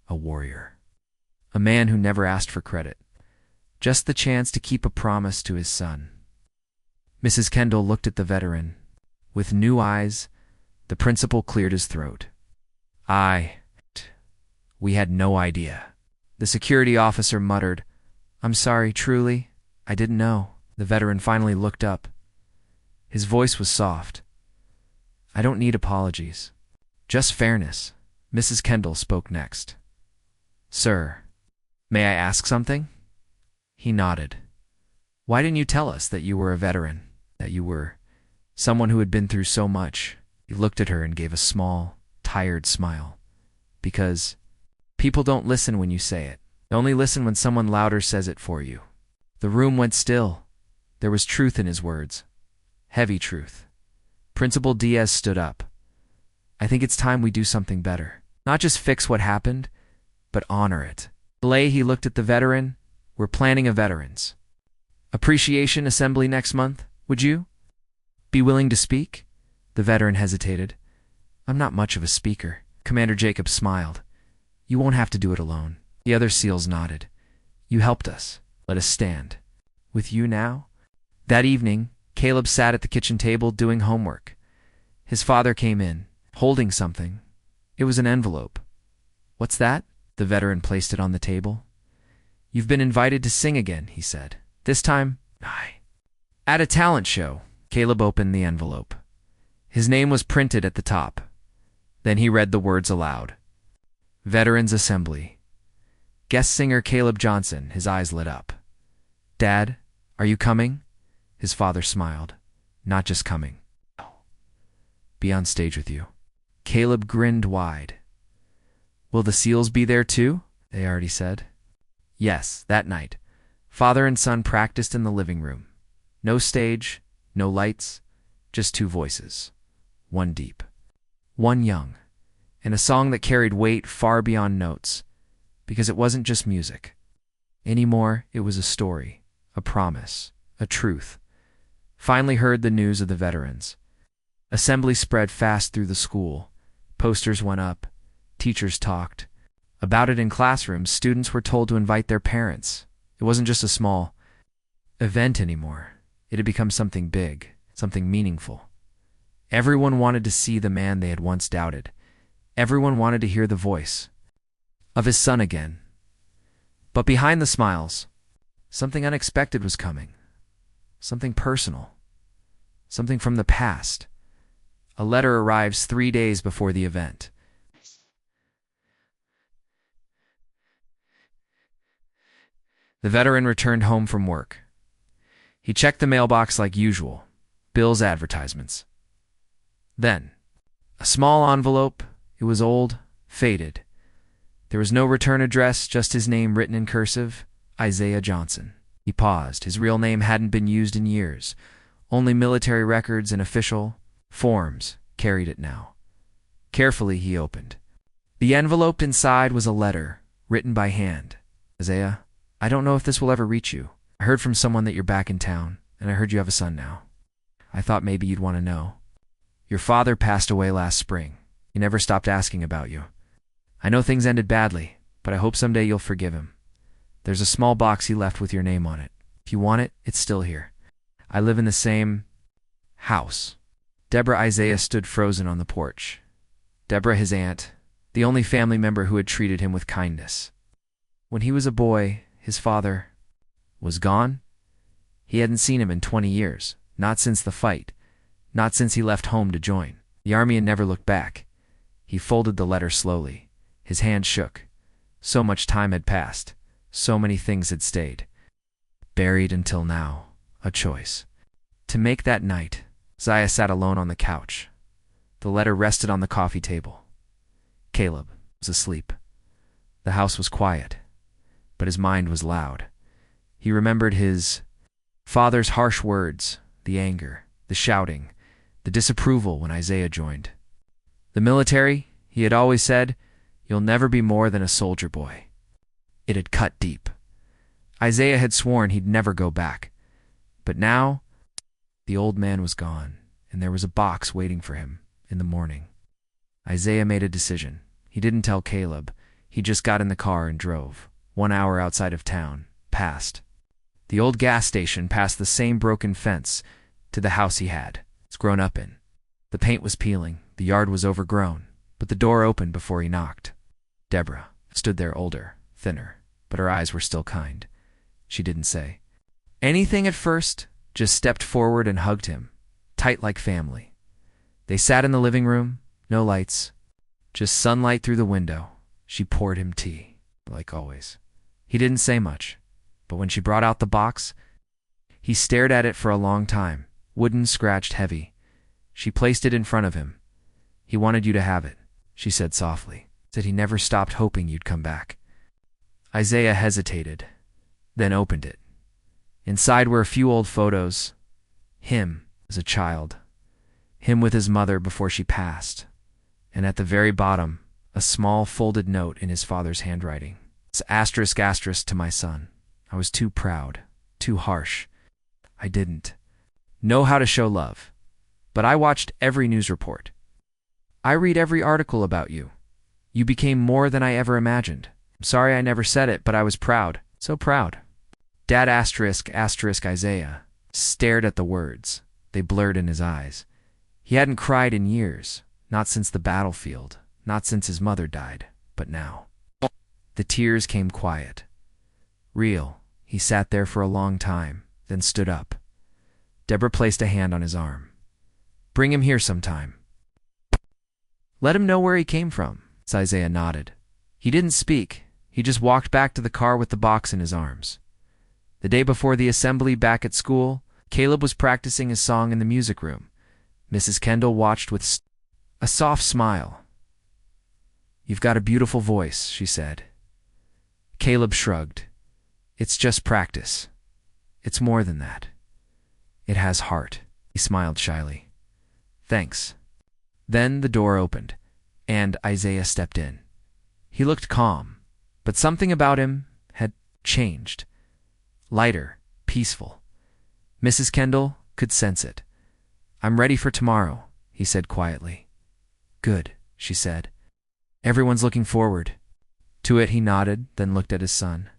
A: a warrior. A man who never asked for credit. Just the chance to keep a promise to his son." Mrs. Kendall looked at the veteran. With new eyes, the principal cleared his throat. We had no idea." The security officer muttered, "I'm sorry, truly, I didn't know." The veteran finally looked up. His voice was soft. "I don't need apologies. Just fairness." Mrs. Kendall spoke next. "Sir, may I ask something?" He nodded. "Why didn't you tell us that you were a veteran, that you were someone who had been through so much?" He looked at her and gave a small, tired smile. "Because people don't listen when you say it. They only listen when someone louder says it for you." The room went still. There was truth in his words. Heavy truth. Principal Diaz stood up. "I think it's time we do something better. Not just fix what happened, but honor it." He looked at the veteran. "We're planning a veterans appreciation assembly next month. Would you be willing to speak?" The veteran hesitated. "I'm not much of a speaker." Commander Jacobs smiled. "You won't have to do it alone." The other SEALs nodded. "You helped us. Let us stand with you now." That evening, Caleb sat at the kitchen table doing homework. His father came in, holding something. It was an envelope. "What's that?" The veteran placed it on the table. "You've been invited to sing again," he said. "This time, at a talent show." Caleb opened the envelope. His name was printed at the top. Then he read the words aloud. "Veterans Assembly. Guest singer Caleb Johnson." His eyes lit up. "Dad, are you coming?" His father smiled. "Not just coming. Be on stage with you." Caleb grinned wide. "Will the SEALs be there too?" they already said. Yes, that night. Father and son practiced in the living room. No stage, no lights, just 2 voices. One deep, one young, and a song that carried weight far beyond notes, because it wasn't just music. Anymore, it was a story, a promise, a truth. Finally heard the news of the veterans. Assembly spread fast through the school. Posters went up. Teachers talked. About it in classrooms, students were told to invite their parents. It wasn't just a small event anymore. It had become something big, something meaningful. Everyone wanted to see the man they had once doubted. Everyone wanted to hear the voice of his son again. But behind the smiles, something unexpected was coming. Something personal. Something from the past. A letter arrives 3 days before the event. The veteran returned home from work. He checked the mailbox like usual. Bills, advertisements. Then, a small envelope. It was old, faded. There was no return address, just his name written in cursive, Isaiah Johnson. He paused. His real name hadn't been used in years. Only military records and official forms carried it now. Carefully, he opened. The envelope inside was a letter, written by hand. Isaiah, I don't know if this will ever reach you. I heard from someone that you're back in town, and I heard you have a son now. I thought maybe you'd want to know. Your father passed away last spring. He never stopped asking about you. I know things ended badly, but I hope someday you'll forgive him. There's a small box he left with your name on it. If you want it, it's still here. I live in the same house. Deborah. Isaiah stood frozen on the porch. Deborah, his aunt, the only family member who had treated him with kindness. When he was a boy, his father was gone. He hadn't seen him in 20 years, not since the fight, not since he left home to join the army and never looked back. He folded the letter slowly. His hand shook. So much time had passed. So many things had stayed buried until now. A choice to make that night. Isaiah sat alone on the couch. The letter rested on the coffee table. Caleb was asleep. The house was quiet, but his mind was loud. He remembered his father's harsh words, the anger, the shouting, the disapproval when Isaiah joined the military. He had always said, "You'll never be more than a soldier boy." It had cut deep. Isaiah had sworn he'd never go back. But now, the old man was gone, and there was a box waiting for him in the morning. Isaiah made a decision. He didn't tell Caleb. He just got in the car and drove. 1 hour outside of town, past the old gas station, past the same broken fence, to the house he had grown up in. The paint was peeling, the yard was overgrown, but the door opened before he knocked. Deborah stood there, older, thinner, but her eyes were still kind. She didn't say anything at first, just stepped forward and hugged him, tight like family. They sat in the living room, no lights, just sunlight through the window. She poured him tea, like always. He didn't say much, but when she brought out the box, he stared at it for a long time, wooden, scratched, heavy. She placed it in front of him. "He wanted you to have it," she said softly. Said he never stopped hoping you'd come back. Isaiah hesitated, then opened it. Inside were a few old photos. Him as a child. Him with his mother before she passed. And at the very bottom, a small folded note in his father's handwriting. It's asterisk asterisk to my son. I was too proud, too harsh. I didn't know how to show love. But I watched every news report. I read every article about you. You became more than I ever imagined. I'm sorry I never said it, but I was proud. So proud. Dad asterisk asterisk Isaiah stared at the words. They blurred in his eyes. He hadn't cried in years, not since the battlefield, not since his mother died, but now. The tears came quiet. Real. He sat there for a long time, then stood up. Deborah placed a hand on his arm. "Bring him here sometime. Let him know where he came from." Isaiah nodded. He didn't speak. He just walked back to the car with the box in his arms. The day before the assembly back at school, Caleb was practicing his song in the music room. Mrs. Kendall watched with a soft smile. "You've got a beautiful voice," she said. Caleb shrugged. "It's just practice. It's more than that. It has heart." He smiled shyly. "Thanks." Then the door opened, and Isaiah stepped in. He looked calm, but something about him had changed. Lighter, peaceful. Mrs. Kendall could sense it. "I'm ready for tomorrow," he said quietly. "Good," she said. "Everyone's looking forward to it." He nodded, then looked at his son.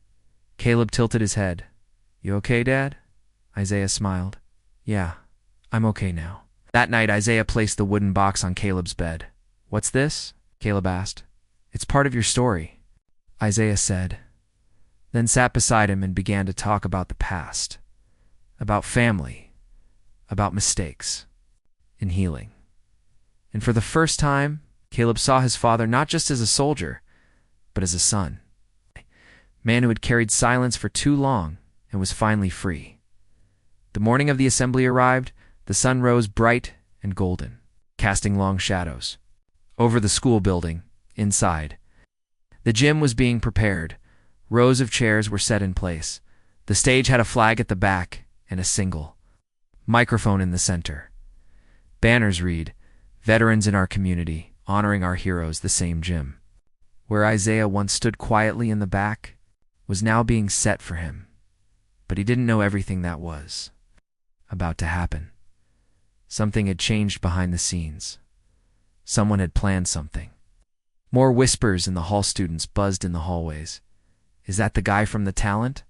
A: Caleb tilted his head. "You okay, Dad?" Isaiah smiled. "Yeah, I'm okay now." That night, Isaiah placed the wooden box on Caleb's bed. "What's this?" Caleb asked. "It's part of your story," Isaiah said, then sat beside him and began to talk about the past, about family, about mistakes, and healing. And for the first time, Caleb saw his father not just as a soldier, but as a son. A man who had carried silence for too long and was finally free. The morning of the assembly arrived. The sun rose bright and golden, casting long shadows over the school building. Inside, the gym was being prepared. Rows of chairs were set in place. The stage had a flag at the back and a single microphone in the center. Banners read, "Veterans in our community, honoring our heroes, the same gym." Where Isaiah once stood quietly in the back was now being set for him. But he didn't know everything that was about to happen. Something had changed behind the scenes. Someone had planned something. More whispers in the hall. Students buzzed in the hallways. Is that the guy from the talent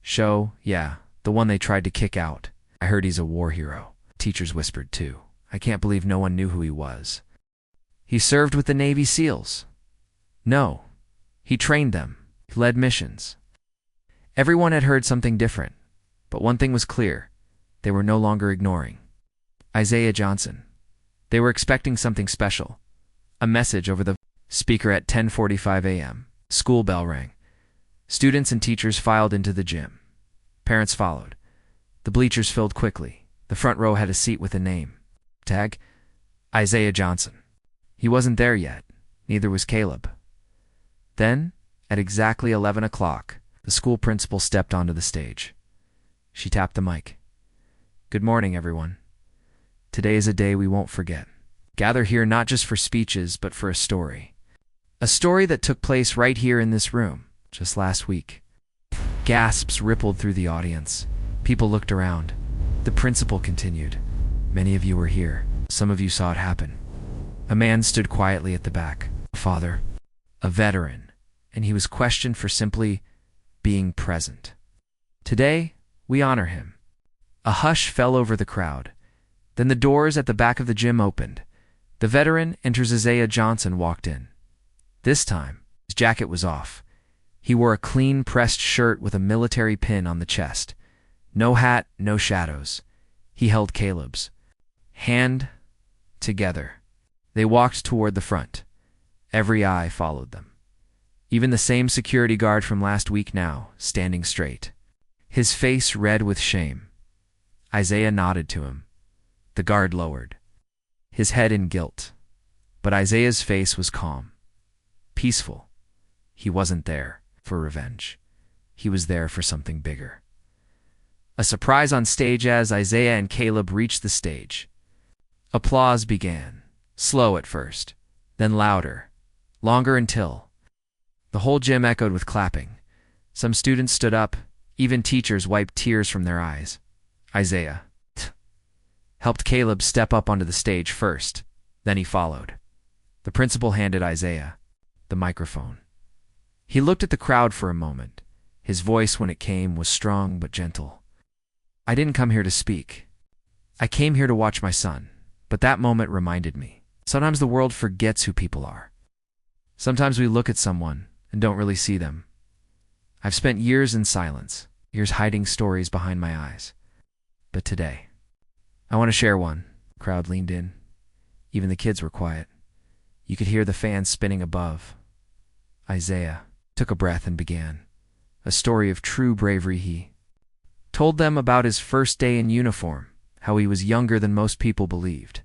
A: show? Yeah, the one they tried to kick out. I heard he's a war hero. Teachers whispered too. I can't believe no one knew who he was. He served with the Navy SEALs. No, he trained them. He led missions. Everyone had heard something different, but one thing was clear. They were no longer ignoring Isaiah Johnson. They were expecting something special. A message over the speaker at 10:45 a.m. School bell rang. Students and teachers filed into the gym. Parents followed. The bleachers filled quickly. The front row had a seat with a name tag: Isaiah Johnson. He wasn't there yet. Neither was Caleb. Then, at exactly 11 o'clock, the school principal stepped onto the stage. She tapped the mic. Good morning, everyone. Today is a day we won't forget. Gather here not just for speeches, but for a story. A story that took place right here in this room, just last week. Gasps rippled through the audience. People looked around. The principal continued. Many of you were here. Some of you saw it happen. A man stood quietly at the back. A father. A veteran. And he was questioned for simply being present. Today, we honor him. A hush fell over the crowd. Then the doors at the back of the gym opened. The veteran enters. Isaiah Johnson walked in. This time, his jacket was off. He wore a clean-pressed shirt with a military pin on the chest. No hat, no shadows. He held Caleb's hand together. They walked toward the front. Every eye followed them. Even the same security guard from last week now, standing straight. His face red with shame. Isaiah nodded to him. The guard lowered, his head in guilt. But Isaiah's face was calm, peaceful. He wasn't there for revenge. He was there for something bigger. A surprise on stage. As Isaiah and Caleb reached the stage, applause began, slow at first, then louder, longer, until the whole gym echoed with clapping. Some students stood up. Even teachers wiped tears from their eyes. Isaiah helped Caleb step up onto the stage first. Then he followed. The principal handed Isaiah the microphone. He looked at the crowd for a moment. His voice, when it came, was strong but gentle. I didn't come here to speak. I came here to watch my son. But that moment reminded me. Sometimes the world forgets who people are. Sometimes we look at someone and don't really see them. I've spent years in silence, years hiding stories behind my eyes. But today, I want to share one. The crowd leaned in. Even the kids were quiet. You could hear the fans spinning above. Isaiah took a breath and began. A story of true bravery. He told them about his first day in uniform, how he was younger than most people believed.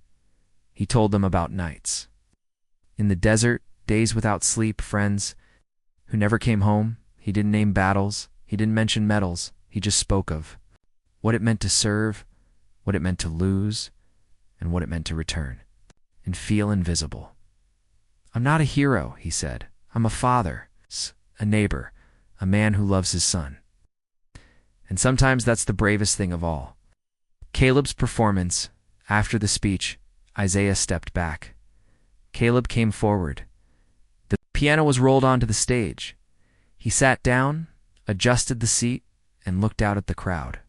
A: He told them about nights in the desert, days without sleep, friends who never came home. He didn't name battles. He didn't mention medals. He just spoke of what it meant to serve, what it meant to lose, and what it meant to return and feel invisible. I'm not a hero, he said. I'm a father, a neighbor, a man who loves his son. And sometimes that's the bravest thing of all. Caleb's performance. After the speech, Isaiah stepped back. Caleb came forward. The piano was rolled onto the stage. He sat down, adjusted the seat, and looked out at the crowd.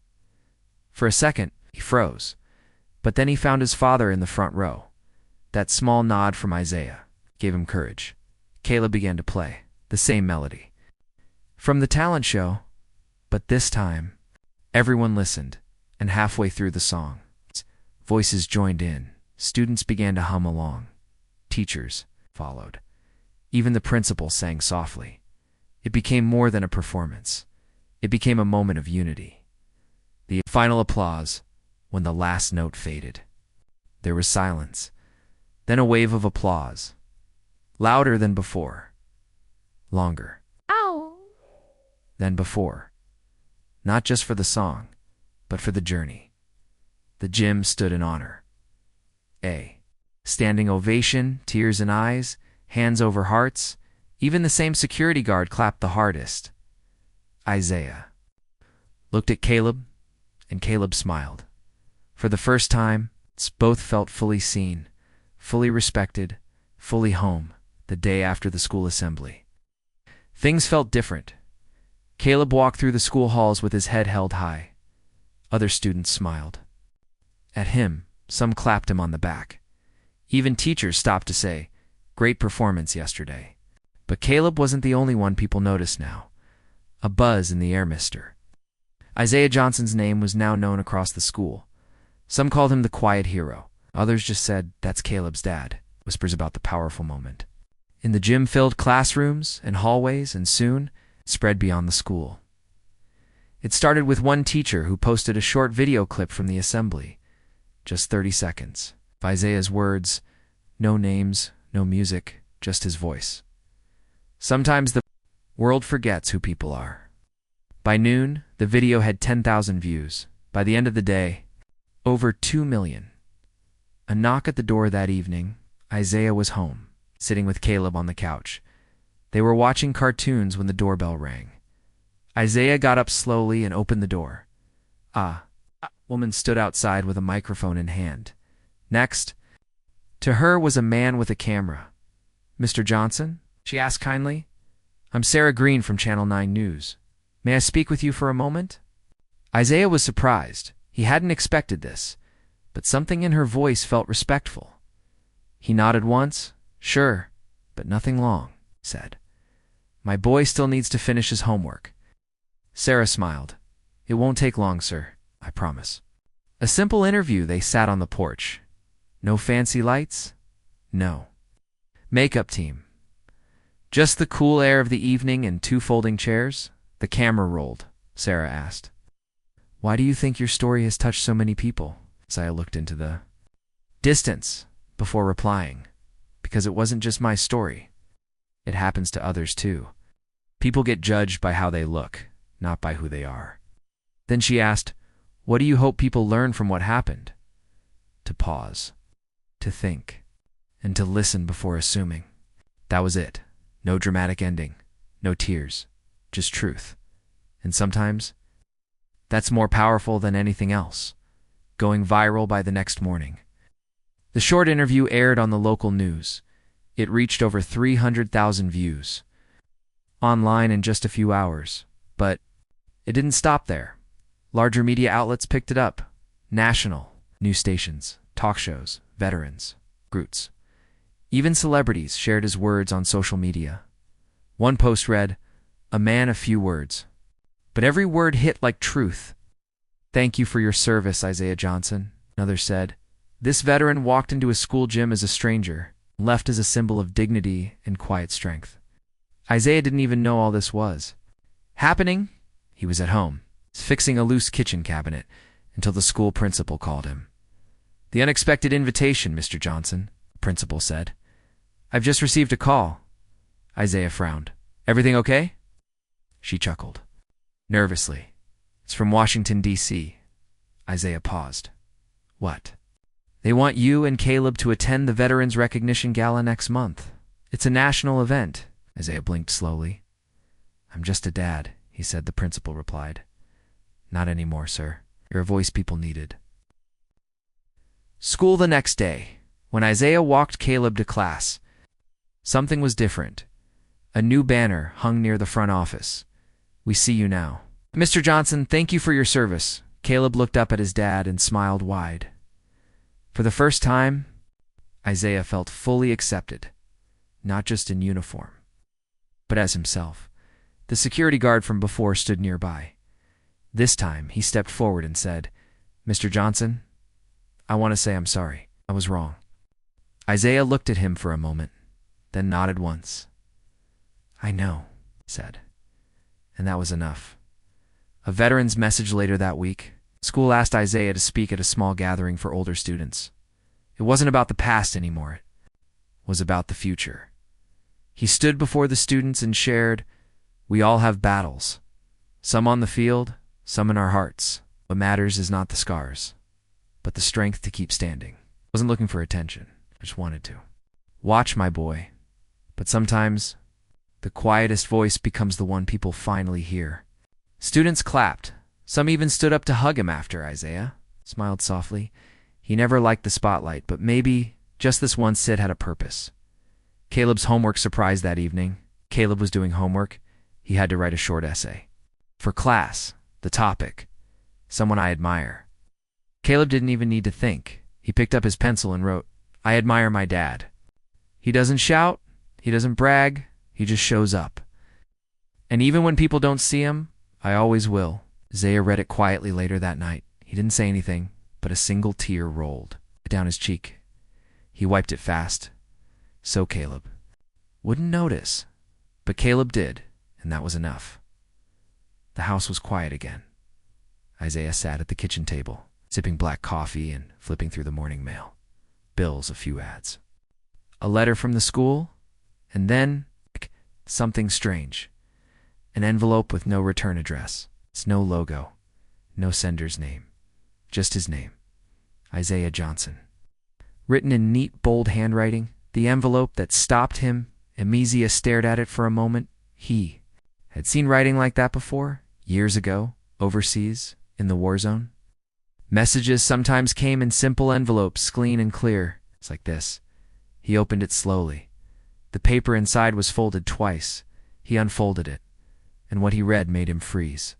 A: For a second, he froze. But then he found his father in the front row. That small nod from Isaiah gave him courage. Caleb began to play the same melody from the talent show, but this time, everyone listened, and halfway through the song, voices joined in. Students began to hum along. Teachers followed. Even the principal sang softly. It became more than a performance. It became a moment of unity. The final applause, when the last note faded. There was silence, then a wave of applause. Louder than before. Longer.
B: Ow!
A: Than before. Not just for the song, but for the journey. The gym stood in honor. A standing ovation, tears in eyes, hands over hearts. Even the same security guard clapped the hardest. Isaiah looked at Caleb, and Caleb smiled. For the first time, both felt fully seen, fully respected, fully home the day after the school assembly. Things felt different. Caleb walked through the school halls with his head held high. Other students smiled. At him, some clapped him on the back. Even teachers stopped to say, "Great performance yesterday." But Caleb wasn't the only one people noticed now. A buzz in the air, mister. Isaiah Johnson's name was now known across the school. Some called him the quiet hero. Others just said, "That's Caleb's dad." Whispers about the powerful moment. In the gym-filled classrooms and hallways, and soon spread beyond the school. It started with one teacher who posted a short video clip from the assembly. Just 30 seconds. Of Isaiah's words, no names, no music, just his voice. Sometimes the world forgets who people are. By noon, the video had 10,000 views. By the end of the day, over 2 million. A knock at the door that evening. Isaiah was home, sitting with Caleb on the couch. They were watching cartoons when the doorbell rang. Isaiah got up slowly and opened the door. A woman stood outside with a microphone in hand. Next to her was a man with a camera. "Mr. Johnson?" she asked kindly. "I'm Sarah Green from Channel 9 News. May I speak with you for a moment?" Isaiah was surprised. He hadn't expected this, but something in her voice felt respectful. He nodded once. "Sure, but nothing long," said. "My boy still needs to finish his homework." Sarah smiled. "It won't take long, sir, I promise." A simple interview. They sat on the porch. No fancy lights? No. Makeup team. Just the cool air of the evening and 2 folding chairs. The camera rolled. Sarah asked, "Why do you think your story has touched so many people?" Isaiah looked into the distance before replying. "Because it wasn't just my story. It happens to others too. People get judged by how they look, not by who they are." Then she asked, "What do you hope people learn from what happened?" To pause, to think, and to listen before assuming. That was it. No dramatic ending, no tears, just truth. And sometimes, that's more powerful than anything else. Going viral by the next morning. The short interview aired on the local news. It reached over 300,000 views online in just a few hours. But it didn't stop there. Larger media outlets picked it up. National news stations, talk shows, veterans, groups. Even celebrities shared his words on social media. One post read, "A man of few words." But every word hit like truth. "Thank you for your service, Isaiah Johnson," another said. "This veteran walked into a school gym as a stranger, left as a symbol of dignity and quiet strength." Isaiah didn't even know all this was happening. He was at home, fixing a loose kitchen cabinet, until the school principal called him. "The unexpected invitation, Mr. Johnson," the principal said. "I've just received a call." Isaiah frowned. "Everything okay?" She chuckled. Nervously. "It's from Washington, D.C. Isaiah paused. "What?" "They want you and Caleb to attend the Veterans Recognition Gala next month. It's a national event." Isaiah blinked slowly. "I'm just a dad," he said. The principal replied. "Not anymore, sir. You're a voice people needed." School the next day. When Isaiah walked Caleb to class, something was different. A new banner hung near the front office. "We see you now." "Mr. Johnson, thank you for your service." Caleb looked up at his dad and smiled wide. For the first time, Isaiah felt fully accepted, not just in uniform, but as himself. The security guard from before stood nearby. This time, he stepped forward and said, "Mr. Johnson, I want to say I'm sorry. I was wrong." Isaiah looked at him for a moment, then nodded once. "I know," he said. And that was enough. A veteran's message later that week. School asked Isaiah to speak at a small gathering for older students. It wasn't about the past anymore. It was about the future. He stood before the students and shared, "We all have battles. Some on the field, some in our hearts. What matters is not the scars, but the strength to keep standing." I wasn't looking for attention. I just wanted to. "Watch, my boy. But sometimes The quietest voice becomes the one people finally hear. Students clapped. Some even stood up to hug him after. Isaiah smiled softly. He never liked the spotlight, but maybe just this one sit had a purpose. Caleb's homework surprised that evening. Caleb was doing homework. He had to write a short essay. For class, the topic, someone I admire. Caleb didn't even need to think. He picked up his pencil and wrote, I admire my dad. He doesn't shout, he doesn't brag, he just shows up. And even when people don't see him, I always will. Isaiah read it quietly later that night. He didn't say anything, but a single tear rolled down his cheek. He wiped it fast. So Caleb wouldn't notice, but Caleb did, and that was enough. The house was quiet again. Isaiah sat at the kitchen table, sipping black coffee and flipping through the morning mail. Bills, a few ads. A letter from the school, and then something strange. An envelope with no return address. It's no logo, no sender's name, just his name, Isaiah Johnson. Written in neat, bold handwriting, the envelope that stopped him. Amnesia stared at it for a moment. He had seen writing like that before, years ago, overseas, in the war zone. Messages sometimes came in simple envelopes, clean and clear. It's like this. He opened it slowly. The paper inside was folded twice. He unfolded it, and what he read made him freeze.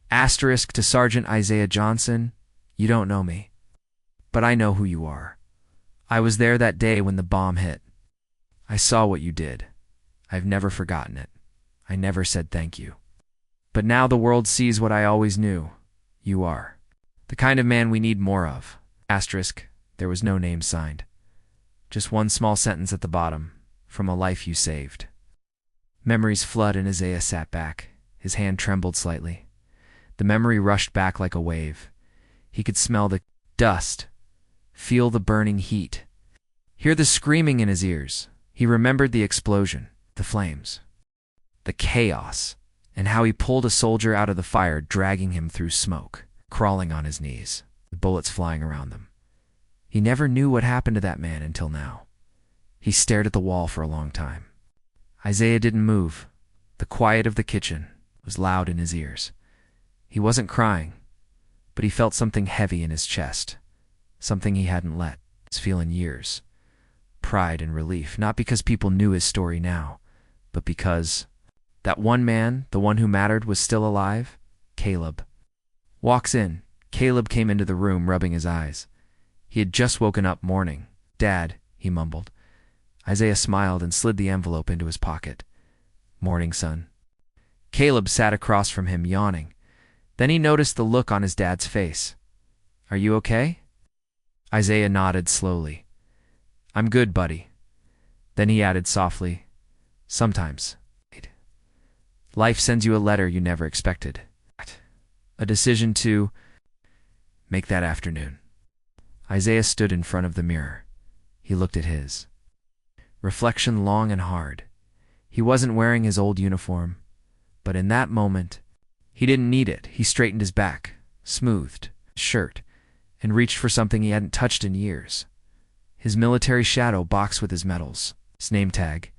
A: Asterisk to Sergeant Isaiah Johnson, you don't know me, but I know who you are. I was there that day when the bomb hit. I saw what you did. I've never forgotten it. I never said thank you. But now the world sees what I always knew. You are the kind of man we need more of. Asterisk, there was no name signed. Just one small sentence at the bottom, from a life you saved. Memories flood and Isaiah sat back. His hand trembled slightly. The memory rushed back like a wave. He could smell the dust, feel the burning heat, hear the screaming in his ears. He remembered the explosion, the flames, the chaos, and how he pulled a soldier out of the fire, dragging him through smoke, crawling on his knees, the bullets flying around them. He never knew what happened to that man until now. He stared at the wall for a long time. Isaiah didn't move. The quiet of the kitchen was loud in his ears. He wasn't crying, but he felt something heavy in his chest, something he hadn't let feel in years. Pride and relief, not because people knew his story now, but because that one man, the one who mattered, was still alive. Caleb walks in. Caleb came into the room, rubbing his eyes. He had just woken up. Morning, Dad, he mumbled. Isaiah smiled and slid the envelope into his pocket. Morning, son. Caleb sat across from him, yawning. Then he noticed the look on his dad's face. Are you okay? Isaiah nodded slowly. I'm good, buddy. Then he added softly, sometimes life sends you a letter you never expected. A decision to make that afternoon. Isaiah stood in front of the mirror. He looked at his reflection long and hard. He wasn't wearing his old uniform, but in that moment, he didn't need it. He straightened his back, smoothed his shirt, and reached for something he hadn't touched in years. His military shadow box with his medals, his name tag,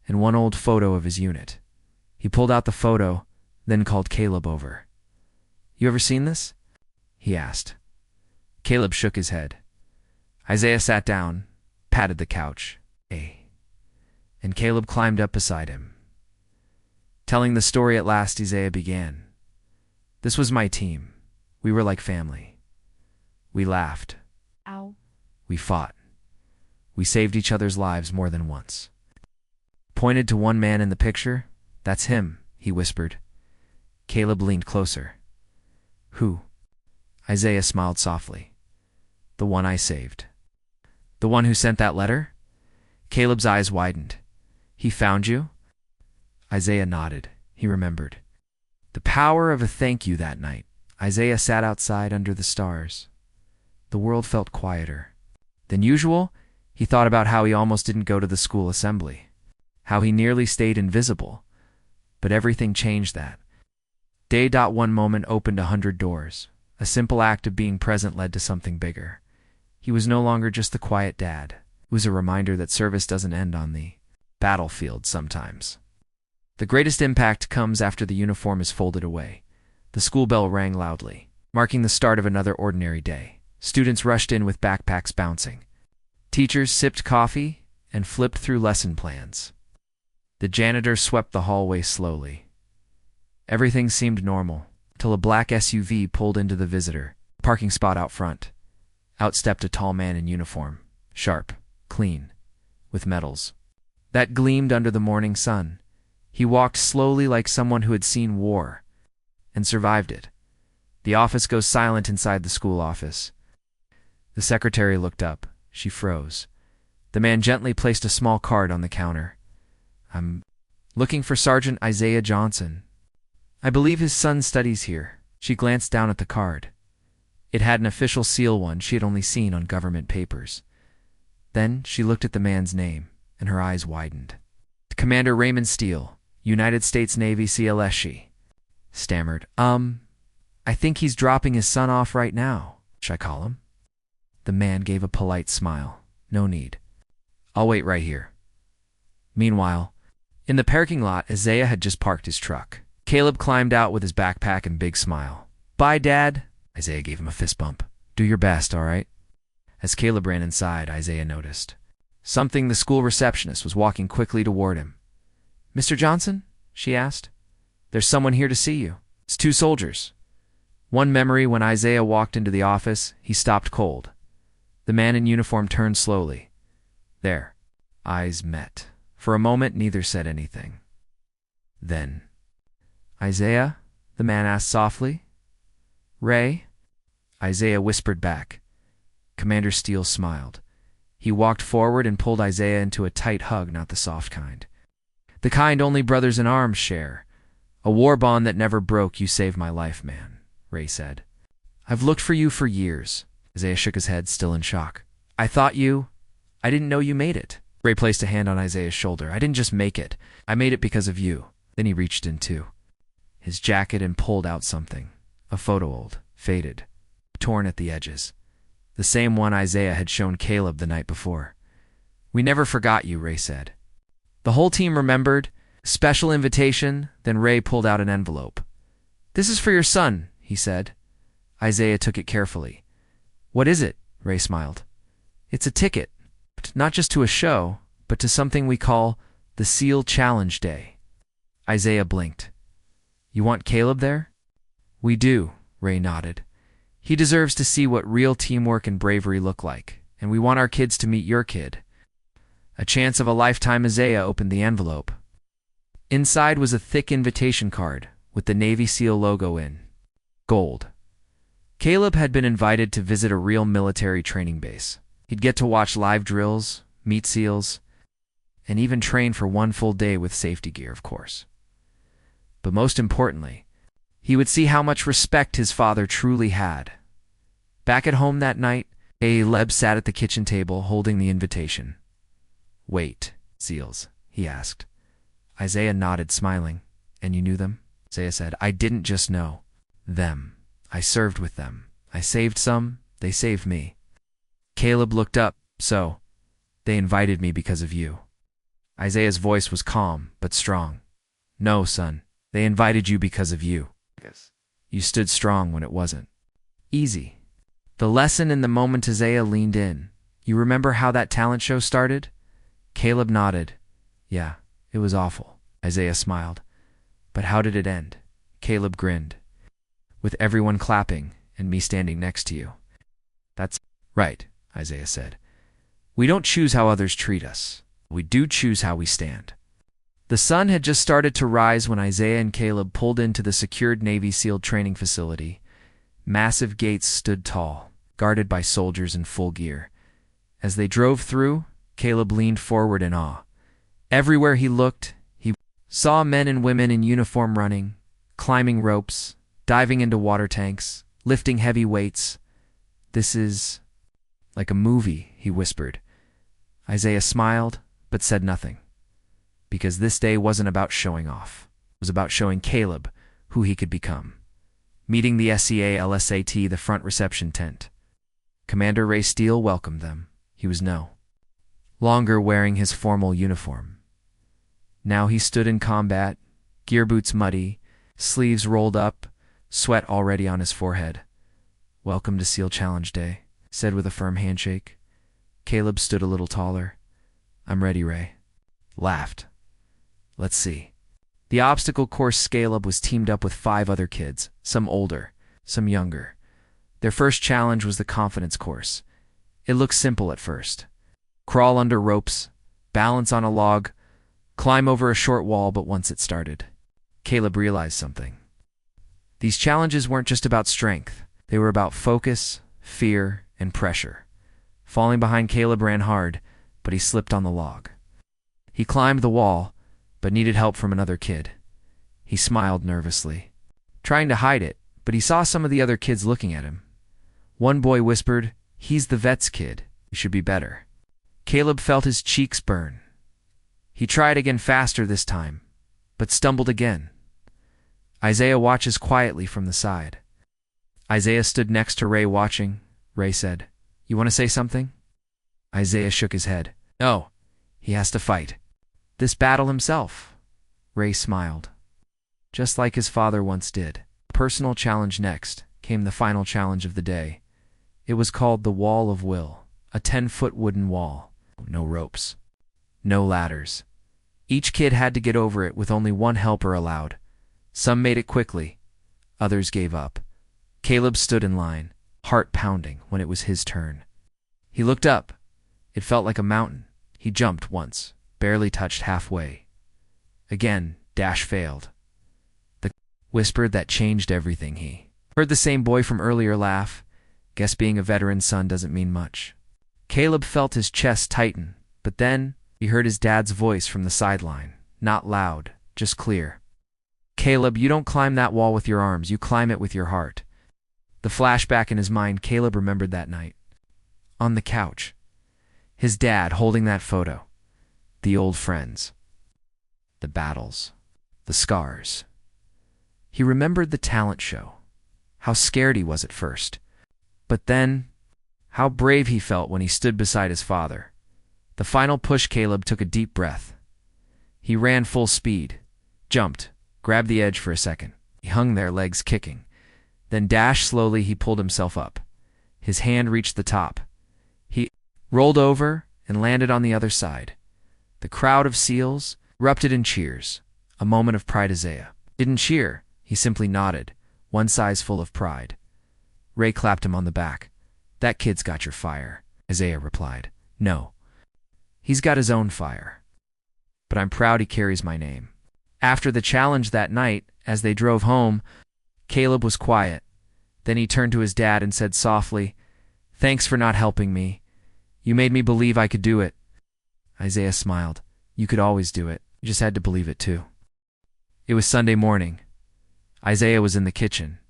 A: and one old photo of his unit. He pulled out the photo, then called Caleb over. You ever seen this? He asked. Caleb shook his head. Isaiah sat down, patted the couch. And Caleb climbed up beside him. Telling the story at last, Isaiah began. This was my team. We were like family. We laughed.
B: Ow.
A: We fought. We saved each other's lives more than once. Pointed to one man in the picture. That's him, he whispered. Caleb leaned closer. Who? Isaiah smiled softly. The one I saved. The one who sent that letter? Caleb's eyes widened. He found you? Isaiah nodded. He remembered. The power of a thank you that night. Isaiah sat outside under the stars. The world felt quieter than usual. He thought about how he almost didn't go to the school assembly, how he nearly stayed invisible, but everything changed that day. One moment opened 100 doors. A simple act of being present led to something bigger. He was no longer just the quiet dad. It was a reminder that service doesn't end on the battlefield sometimes. The greatest impact comes after the uniform is folded away. The school bell rang loudly, marking the start of another ordinary day. Students rushed in with backpacks bouncing. Teachers sipped coffee and flipped through lesson plans. The janitor swept the hallway slowly. Everything seemed normal, till a black SUV pulled into the visitor parking spot out front. Out stepped a tall man in uniform, sharp, clean, with medals that gleamed under the morning sun. He walked slowly like someone who had seen war and survived it. The office goes silent inside the school office. The secretary looked up. She froze. The man gently placed a small card on the counter. "I'm looking for Sergeant Isaiah Johnson. I believe his son studies here." She glanced down at the card. It had an official seal, one she had only seen on government papers. Then she looked at the man's name, and her eyes widened. "Commander Raymond Steele, United States Navy SEAL," she stammered. I think he's dropping his son off right now. Should I call him?" The man gave a polite smile. "No need. I'll wait right here." Meanwhile, in the parking lot, Isaiah had just parked his truck. Caleb climbed out with his backpack and big smile. "Bye, Dad." Isaiah gave him a fist bump. "Do your best, all right?" As Caleb ran inside, Isaiah noticed something. The school receptionist was walking quickly toward him. "Mr. Johnson?" she asked. "There's someone here to see you." "It's two soldiers." One memory: when Isaiah walked into the office, he stopped cold. The man in uniform turned slowly. Their eyes met. For a moment, neither said anything. Then, "Isaiah?" the man asked softly. "Ray?" Isaiah whispered back. Commander Steele smiled. He walked forward and pulled Isaiah into a tight hug, not the soft kind. "The kind only brothers in arms share. A war bond that never broke. You saved my life, man," Ray said. "I've looked for you for years." Isaiah shook his head, still in shock. I didn't know you made it." Ray placed a hand on Isaiah's shoulder. "I didn't just make it. I made it because of you." Then he reached into his jacket and pulled out something. A photo, old, faded, torn at the edges. The same one Isaiah had shown Caleb the night before. "We never forgot you," Ray said. The whole team remembered. Special invitation. Then Ray pulled out an envelope. "This is for your son," he said. Isaiah took it carefully. "What is it?" Ray smiled. "It's a ticket. Not just to a show, but to something we call the SEAL Challenge Day." Isaiah blinked. "You want Caleb there?" "We do," Ray nodded. "He deserves to see what real teamwork and bravery look like, and we want our kids to meet your kid." A chance of a lifetime. Isaiah opened the envelope. Inside was a thick invitation card with the Navy SEAL logo in gold. Caleb had been invited to visit a real military training base. He'd get to watch live drills, meet SEALs, and even train for one full day with safety gear, of course. But most importantly, he would see how much respect his father truly had. Back at home that night, Caleb sat at the kitchen table holding the invitation. "Wait, SEALs?" he asked. Isaiah nodded, smiling. "And you knew them?" Isaiah said. "I didn't just know them. I served with them. I saved some. They saved me." Caleb looked up. "So, they invited me because of you." Isaiah's voice was calm, but strong. "No, son. They invited you because of you. You stood strong when it wasn't easy." The lesson in the moment. Isaiah leaned in. "You remember how that talent show started?" Caleb nodded. "Yeah, it was awful." Isaiah smiled. "But how did it end?" Caleb grinned. "With everyone clapping and me standing next to you." "That's right," Isaiah said. "We don't choose how others treat us. We do choose how we stand." The sun had just started to rise when Isaiah and Caleb pulled into the secured Navy SEAL training facility. Massive gates stood tall, guarded by soldiers in full gear. As they drove through, Caleb leaned forward in awe. Everywhere he looked, he saw men and women in uniform running, climbing ropes, diving into water tanks, lifting heavy weights. "This is like a movie," he whispered. Isaiah smiled, but said nothing. Because this day wasn't about showing off. It was about showing Caleb who he could become. Meeting the SEA LSAT, the front reception tent. Commander Ray Steele welcomed them. He was no longer wearing his formal uniform. Now he stood in combat, gear boots muddy, sleeves rolled up, sweat already on his forehead. "Welcome to SEAL Challenge Day," said with a firm handshake. Caleb stood a little taller. "I'm ready, Ray." Laughed. "Let's see." The obstacle course Caleb was teamed up with 5 other kids, some older, some younger. Their first challenge was the confidence course. It looked simple at first. Crawl under ropes, balance on a log, climb over a short wall, but once it started, Caleb realized something. These challenges weren't just about strength. They were about focus, fear, and pressure. Falling behind, Caleb ran hard, but he slipped on the log. He climbed the wall, but needed help from another kid. He smiled nervously, trying to hide it, but he saw some of the other kids looking at him. One boy whispered, "He's the vet's kid. You should be better." Caleb felt his cheeks burn. He tried again, faster this time, but stumbled again. Isaiah watches quietly from the side. Isaiah stood next to Ray watching. Ray said, "You want to say something?" Isaiah shook his head. "No, he has to fight this battle himself." Ray smiled, just like his father once did. Personal challenge next came the final challenge of the day. It was called the Wall of Will, a 10-foot wooden wall. No ropes, no ladders. Each kid had to get over it with only one helper allowed. Some made it quickly, others gave up. Caleb stood in line, heart pounding, when it was his turn. He looked up. It felt like a mountain. He jumped once, barely touched halfway. Again, dash failed. The whispered that changed everything. He heard the same boy from earlier laugh. Guess being a veteran's son doesn't mean much. Caleb felt his chest tighten, but then he heard his dad's voice from the sideline. Not loud, just clear. "Caleb, you don't climb that wall with your arms, you climb it with your heart." The flashback in his mind, Caleb remembered that night. On the couch. His dad holding that photo. The old friends. The battles. The scars. He remembered the talent show. How scared he was at first. But then, how brave he felt when he stood beside his father. The final push, Caleb took a deep breath. He ran full speed, jumped, grabbed the edge for a second. He hung there, legs kicking. Then dashed slowly. He pulled himself up. His hand reached the top. He rolled over and landed on the other side. The crowd of SEALs erupted in cheers. A moment of pride. Isaiah didn't cheer. He simply nodded, one size full of pride. Ray clapped him on the back. "That kid's got your fire," Isaiah replied. "No, he's got his own fire. But I'm proud he carries my name." After the challenge that night, as they drove home, Caleb was quiet. Then he turned to his dad and said softly, "Thanks for not helping me. You made me believe I could do it." Isaiah smiled. "You could always do it. You just had to believe it too." It was Sunday morning. Isaiah was in the kitchen.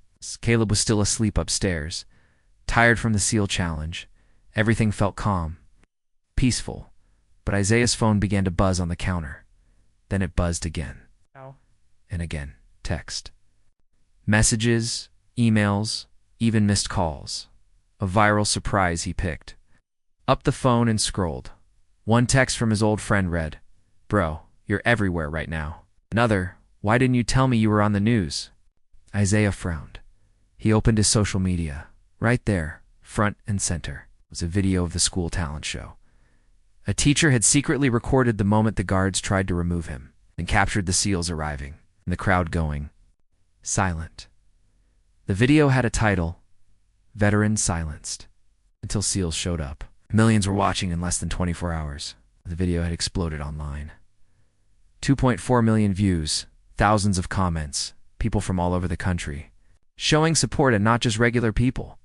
A: Caleb was still asleep upstairs, tired from the SEAL challenge. Everything felt calm, peaceful, but Isaiah's phone began to buzz on the counter. Then it buzzed again. And again. Text. Messages, emails, even missed calls. A viral surprise. He picked up the phone and scrolled. One text from his old friend read, "Bro, you're everywhere right now." Another, "Why didn't you tell me you were on the news?" Isaiah frowned. He opened his social media. Right there, front and center, was a video of the school talent show. A teacher had secretly recorded the moment the guards tried to remove him, and captured the SEALs arriving, and the crowd going silent. The video had a title, "Veterans Silenced," until SEALs showed up. Millions were watching in less than 24 hours. The video had exploded online. 2.4 million views, thousands of comments, people from all over the country, showing support, and not just regular people.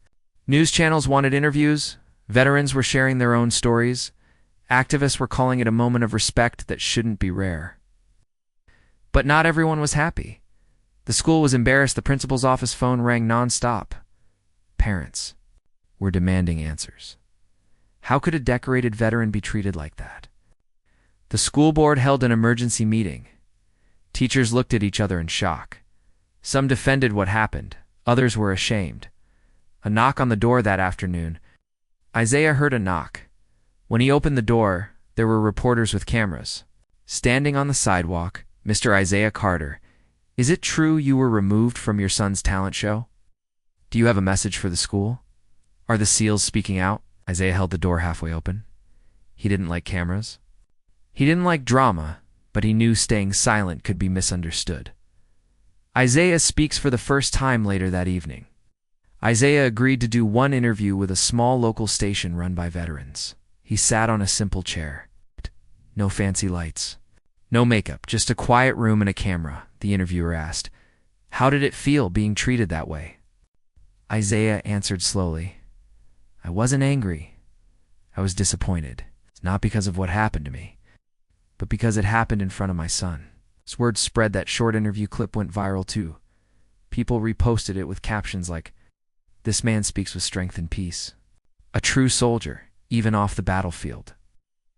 A: News channels wanted interviews, veterans were sharing their own stories, activists were calling it a moment of respect that shouldn't be rare. But not everyone was happy. The school was embarrassed. The principal's office phone rang nonstop. Parents were demanding answers. How could a decorated veteran be treated like that? The school board held an emergency meeting. Teachers looked at each other in shock. Some defended what happened. Others were ashamed. A knock on the door that afternoon. Isaiah heard a knock. When he opened the door, there were reporters with cameras. Standing on the sidewalk, Mr. Isaiah Carter, Is it true you were removed from your son's talent show? Do you have a message for the school? Are the SEALs speaking out? Isaiah held the door halfway open. He didn't like cameras. He didn't like drama, but he knew staying silent could be misunderstood. Isaiah speaks for the first time later that evening. Isaiah agreed to do one interview with a small local station run by veterans. He sat on a simple chair. No fancy lights. No makeup, just a quiet room and a camera, the interviewer asked. How did it feel being treated that way? Isaiah answered slowly. I wasn't angry. I was disappointed. It's not because of what happened to me, but because it happened in front of my son. As word spread, that short interview clip went viral too. People reposted it with captions like, "This man speaks with strength and peace. A true soldier, even off the battlefield.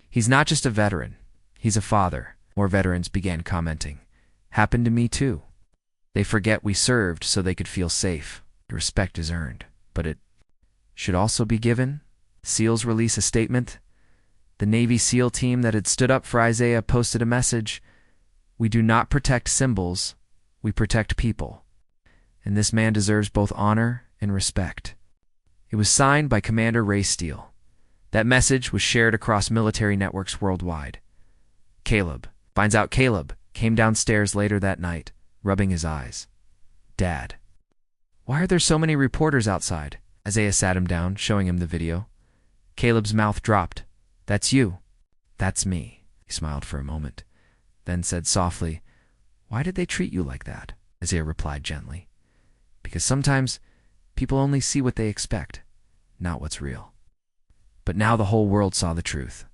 A: He's not just a veteran, he's a father." More veterans began commenting. Happened to me too. They forget we served so they could feel safe. Respect is earned, but it should also be given. SEALs release a statement. The Navy SEAL team that had stood up for Isaiah posted a message. We do not protect symbols, we protect people. And this man deserves both honor and respect. It was signed by Commander Ray Steele. That message was shared across military networks worldwide. Caleb came downstairs later that night, rubbing his eyes. Dad. Why are there so many reporters outside? Isaiah sat him down, showing him the video. Caleb's mouth dropped. That's you. That's me. He smiled for a moment, then said softly, Why did they treat you like that? Isaiah replied gently. Because sometimes people only see what they expect, not what's real. But now the whole world saw the truth.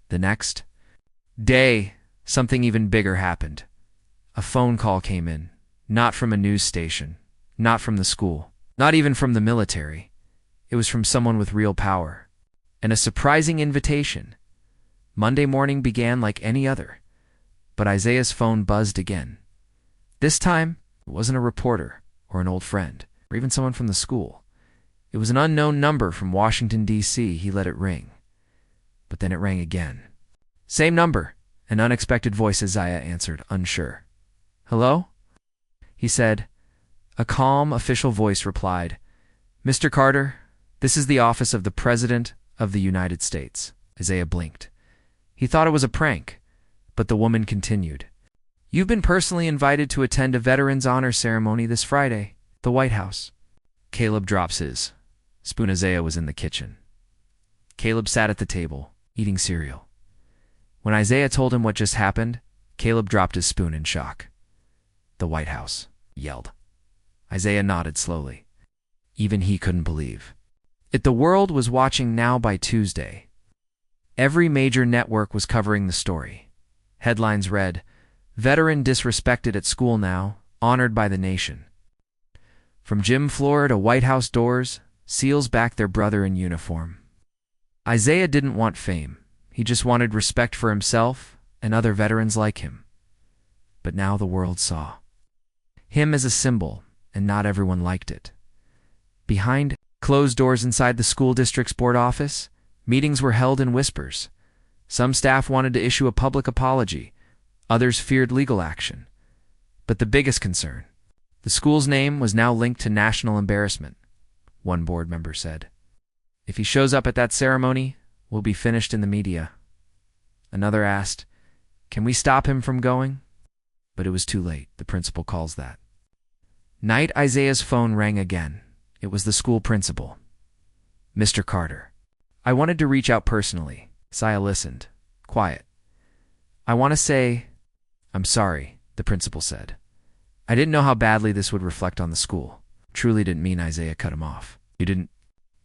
A: The next day, something even bigger happened. A phone call came in, not from a news station, not from the school, not even from the military. It was from someone with real power, and a surprising invitation. Monday morning began like any other, but Isaiah's phone buzzed again. This time, it wasn't a reporter or an old friend, or even someone from the school. It was an unknown number from Washington, D.C. He let it ring. But then it rang again. Same number. An unexpected voice. Isaiah answered, unsure. Hello? He said. A calm, official voice replied, Mr. Carter, this is the office of the President of the United States. Isaiah blinked. He thought it was a prank, but the woman continued. You've been personally invited to attend a Veterans Honor Ceremony this Friday, the White House. Caleb drops his spoon. Isaiah was in the kitchen. Caleb sat at the table, eating cereal. When Isaiah told him what just happened, Caleb dropped his spoon in shock. The White House, he yelled. Isaiah nodded slowly. Even he couldn't believe it. The world was watching now. By Tuesday, every major network was covering the story. Headlines read, Veteran disrespected at school now, honored by the nation. From gym floor to White House doors, SEALs backed their brother in uniform. Isaiah didn't want fame. He just wanted respect for himself and other veterans like him. But now the world saw him as a symbol, and not everyone liked it. Behind closed doors inside the school district's board office, meetings were held in whispers. Some staff wanted to issue a public apology. Others feared legal action. But the biggest concern, the school's name was now linked to national embarrassment, one board member said. If he shows up at that ceremony, we'll be finished in the media. Another asked, Can we stop him from going? But it was too late. The principal calls that night. Isaiah's phone rang again. It was the school principal. Mr. Carter. I wanted to reach out personally. Isaiah listened, quiet. I want to say, I'm sorry, the principal said. I didn't know how badly this would reflect on the school. Truly didn't mean. Isaiah cut him off. You didn't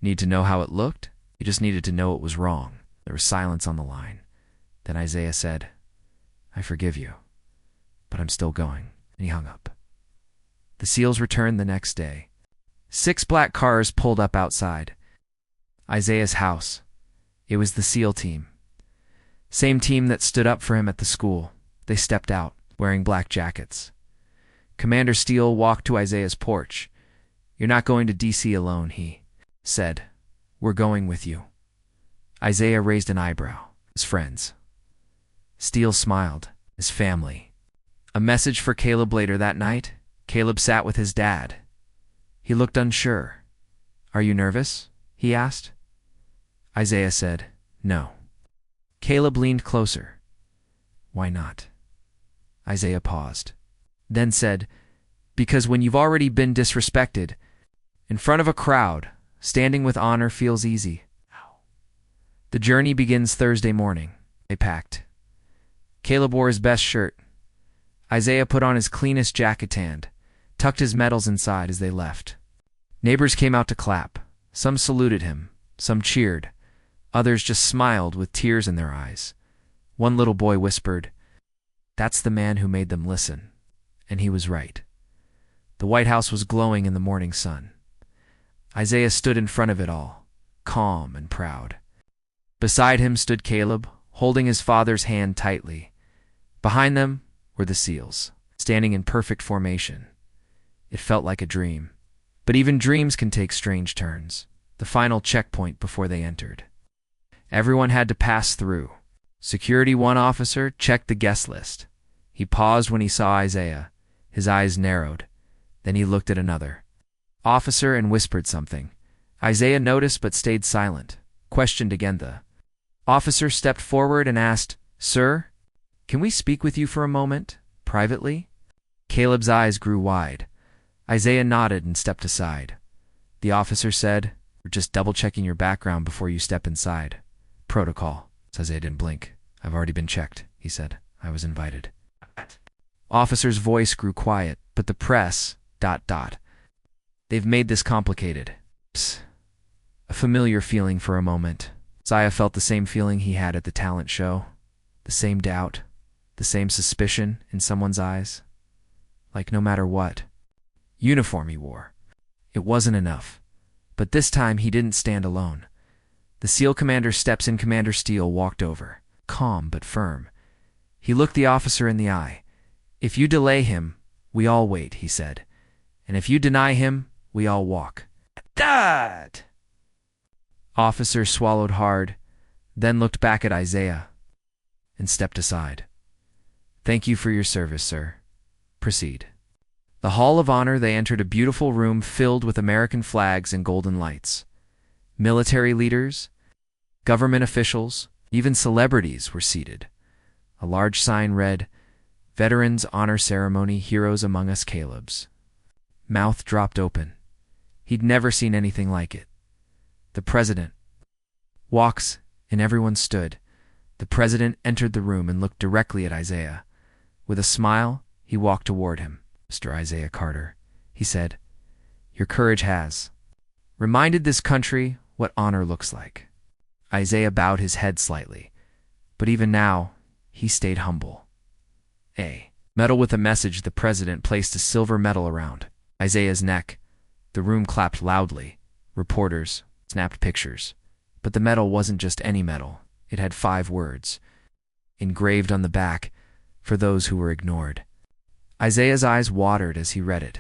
A: need to know how it looked? You just needed to know it was wrong. There was silence on the line. Then Isaiah said, I forgive you, but I'm still going. And he hung up. The SEALs returned the next day. 6 black cars pulled up outside Isaiah's house. It was the SEAL team. Same team that stood up for him at the school. They stepped out, wearing black jackets. Commander Steele walked to Isaiah's porch. You're not going to D.C. alone, he said. We're going with you. Isaiah raised an eyebrow. His friends. Steele smiled. His family. A message for Caleb later that night. Caleb sat with his dad. He looked unsure. "Are you nervous?" he asked. Isaiah said, "No." Caleb leaned closer. "Why not?" Isaiah paused, then said, "Because when you've already been disrespected, in front of a crowd, standing with honor feels easy." The journey begins Thursday morning. They packed. Caleb wore his best shirt. Isaiah put on his cleanest jacket tanned, tucked his medals inside as they left. Neighbors came out to clap. Some saluted him, some cheered. Others just smiled with tears in their eyes. One little boy whispered, "That's the man who made them listen." And he was right. The White House was glowing in the morning sun. Isaiah stood in front of it all, calm and proud. Beside him stood Caleb, holding his father's hand tightly. Behind them were the SEALs, standing in perfect formation. It felt like a dream. But even dreams can take strange turns. The final checkpoint before they entered. Everyone had to pass through. Security one officer checked the guest list. He paused when he saw Isaiah. His eyes narrowed. Then he looked at another officer and whispered something. Isaiah noticed but stayed silent. Questioned again. The officer stepped forward and asked, "Sir, can we speak with you for a moment, privately?" Caleb's eyes grew wide. Isaiah nodded and stepped aside. The officer said, "We're just double-checking your background before you step inside. Protocol." Isaiah didn't blink. "I've already been checked," he said. "I was invited." Officer's voice grew quiet, but the press, ... They've made this complicated. Psst. A familiar feeling for a moment. Isaiah felt the same feeling he had at the talent show. The same doubt, the same suspicion in someone's eyes. Like no matter what uniform he wore, it wasn't enough. But this time he didn't stand alone. The SEAL commander steps in. Commander Steele walked over, calm but firm. He looked the officer in the eye. "If you delay him, we all wait," he said. "And if you deny him, we all walk." "Dad!" Officer swallowed hard, then looked back at Isaiah and stepped aside. "Thank you for your service, sir. Proceed." The Hall of Honor, they entered a beautiful room filled with American flags and golden lights. Military leaders, government officials, even celebrities were seated. A large sign read, "Veterans Honor Ceremony, Heroes Among Us Caleb's." Mouth dropped open. He'd never seen anything like it. The president walks, and everyone stood. The president entered the room and looked directly at Isaiah. With a smile, he walked toward him. "Mr. Isaiah Carter," he said, "your courage has reminded this country what honor looks like." Isaiah bowed his head slightly, but even now, he stayed humble. A medal with a message. The president placed a silver medal around Isaiah's neck. The room clapped loudly. Reporters snapped pictures. But the medal wasn't just any medal. It had 5 words, engraved on the back, for those who were ignored. Isaiah's eyes watered as he read it.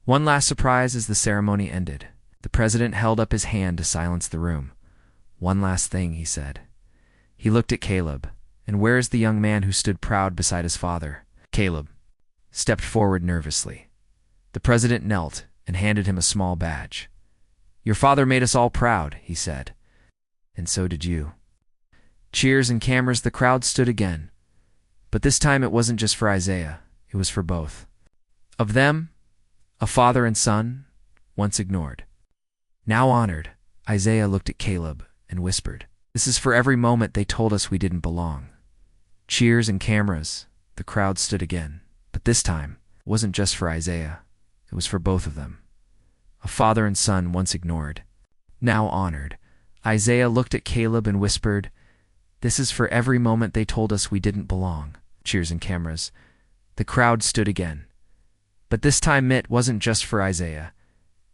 A: One last surprise as the ceremony ended. The president held up his hand to silence the room. "One last thing," he said. He looked at Caleb. "And where is the young man who stood proud beside his father?" Caleb stepped forward nervously. The president knelt and handed him a small badge. "Your father made us all proud," he said. "And so did you." Cheers and cameras. The crowd stood again. But this time it wasn't just for Isaiah. It was for both of them, a father and son, once ignored, now honored. Isaiah looked at Caleb and whispered, "This is for every moment they told us we didn't belong." Cheers and cameras. The crowd stood again. But this time, it wasn't just for Isaiah. It was for both of them. A father and son once ignored, now honored. Isaiah looked at Caleb and whispered, "This is for every moment they told us we didn't belong." Cheers and cameras. The crowd stood again. But this time it wasn't just for Isaiah.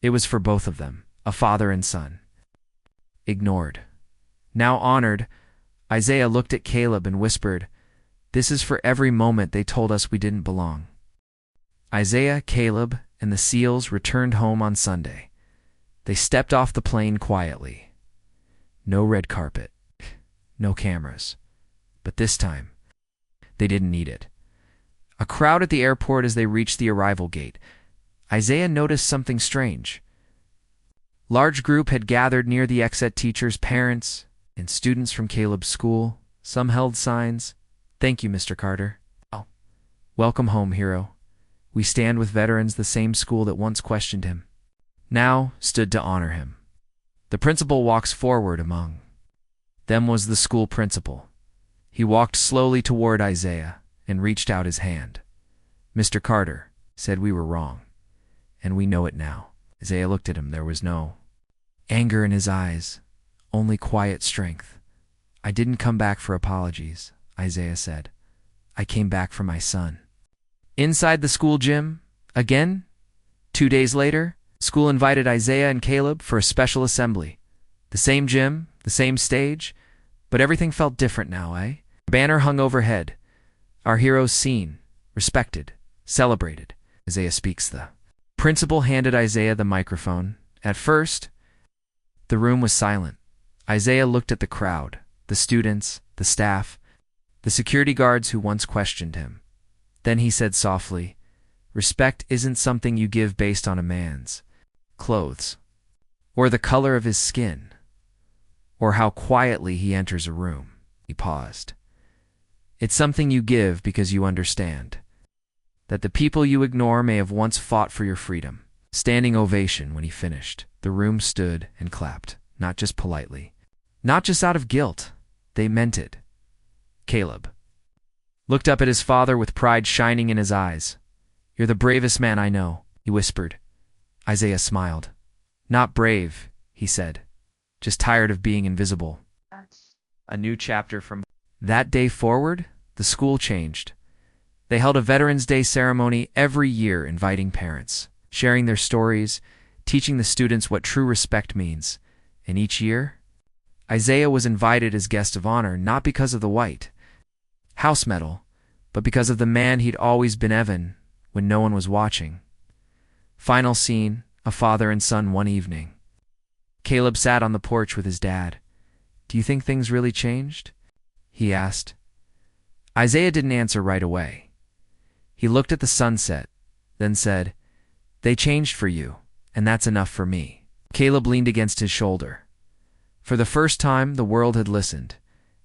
A: It was for both of them, a father and son. Ignored, now honored. Isaiah looked at Caleb and whispered, "This is for every moment they told us we didn't belong." Isaiah, Caleb, and the SEALs returned home on Sunday. They stepped off the plane quietly. No red carpet, no cameras. But this time, they didn't need it. A crowd at the airport as they reached the arrival gate. Isaiah noticed something strange. Large group had gathered near the exit. Teachers, parents, and students from Caleb's school. Some held signs. "Thank you, Mr. Carter." "Oh, welcome home, hero. We stand with veterans." The same school that once questioned him now stood to honor him. The principal walks forward. Among them was the school principal. He walked slowly toward Isaiah and reached out his hand. "Mr. Carter said we were wrong, and we know it now." Isaiah looked at him. There was no anger in his eyes, only quiet strength. "I didn't come back for apologies," Isaiah said. "I came back for my son." Inside the school gym, again, 2 days later, school invited Isaiah and Caleb for a special assembly. The same gym, the same stage, but everything felt different now, eh? A banner hung overhead. "Our heroes seen, respected, celebrated." Isaiah speaks. The principal handed Isaiah the microphone. At first, the room was silent. Isaiah looked at the crowd, the students, the staff, the security guards who once questioned him. Then he said softly, "Respect isn't something you give based on a man's clothes, or the color of his skin, or how quietly he enters a room." He paused. "It's something you give because you understand that the people you ignore may have once fought for your freedom." Standing ovation when he finished. The room stood and clapped, not just politely, not just out of guilt. They meant it. Caleb looked up at his father with pride shining in his eyes. "You're the bravest man I know," he whispered. Isaiah smiled. "Not brave," he said, "just tired of being invisible." A new chapter from that day forward, the school changed. They held a Veterans Day ceremony every year, inviting parents, sharing their stories, teaching the students what true respect means. And each year, Isaiah was invited as guest of honor, not because of the White House medal, but because of the man he'd always been, Evan, when no one was watching. Final scene, a father and son one evening. Caleb sat on the porch with his dad. "Do you think things really changed?" he asked. Isaiah didn't answer right away. He looked at the sunset, then said, "They changed for you, and that's enough for me." Caleb leaned against his shoulder. For the first time, the world had listened,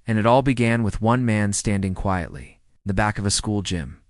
A: and it all began with one man standing quietly in the back of a school gym.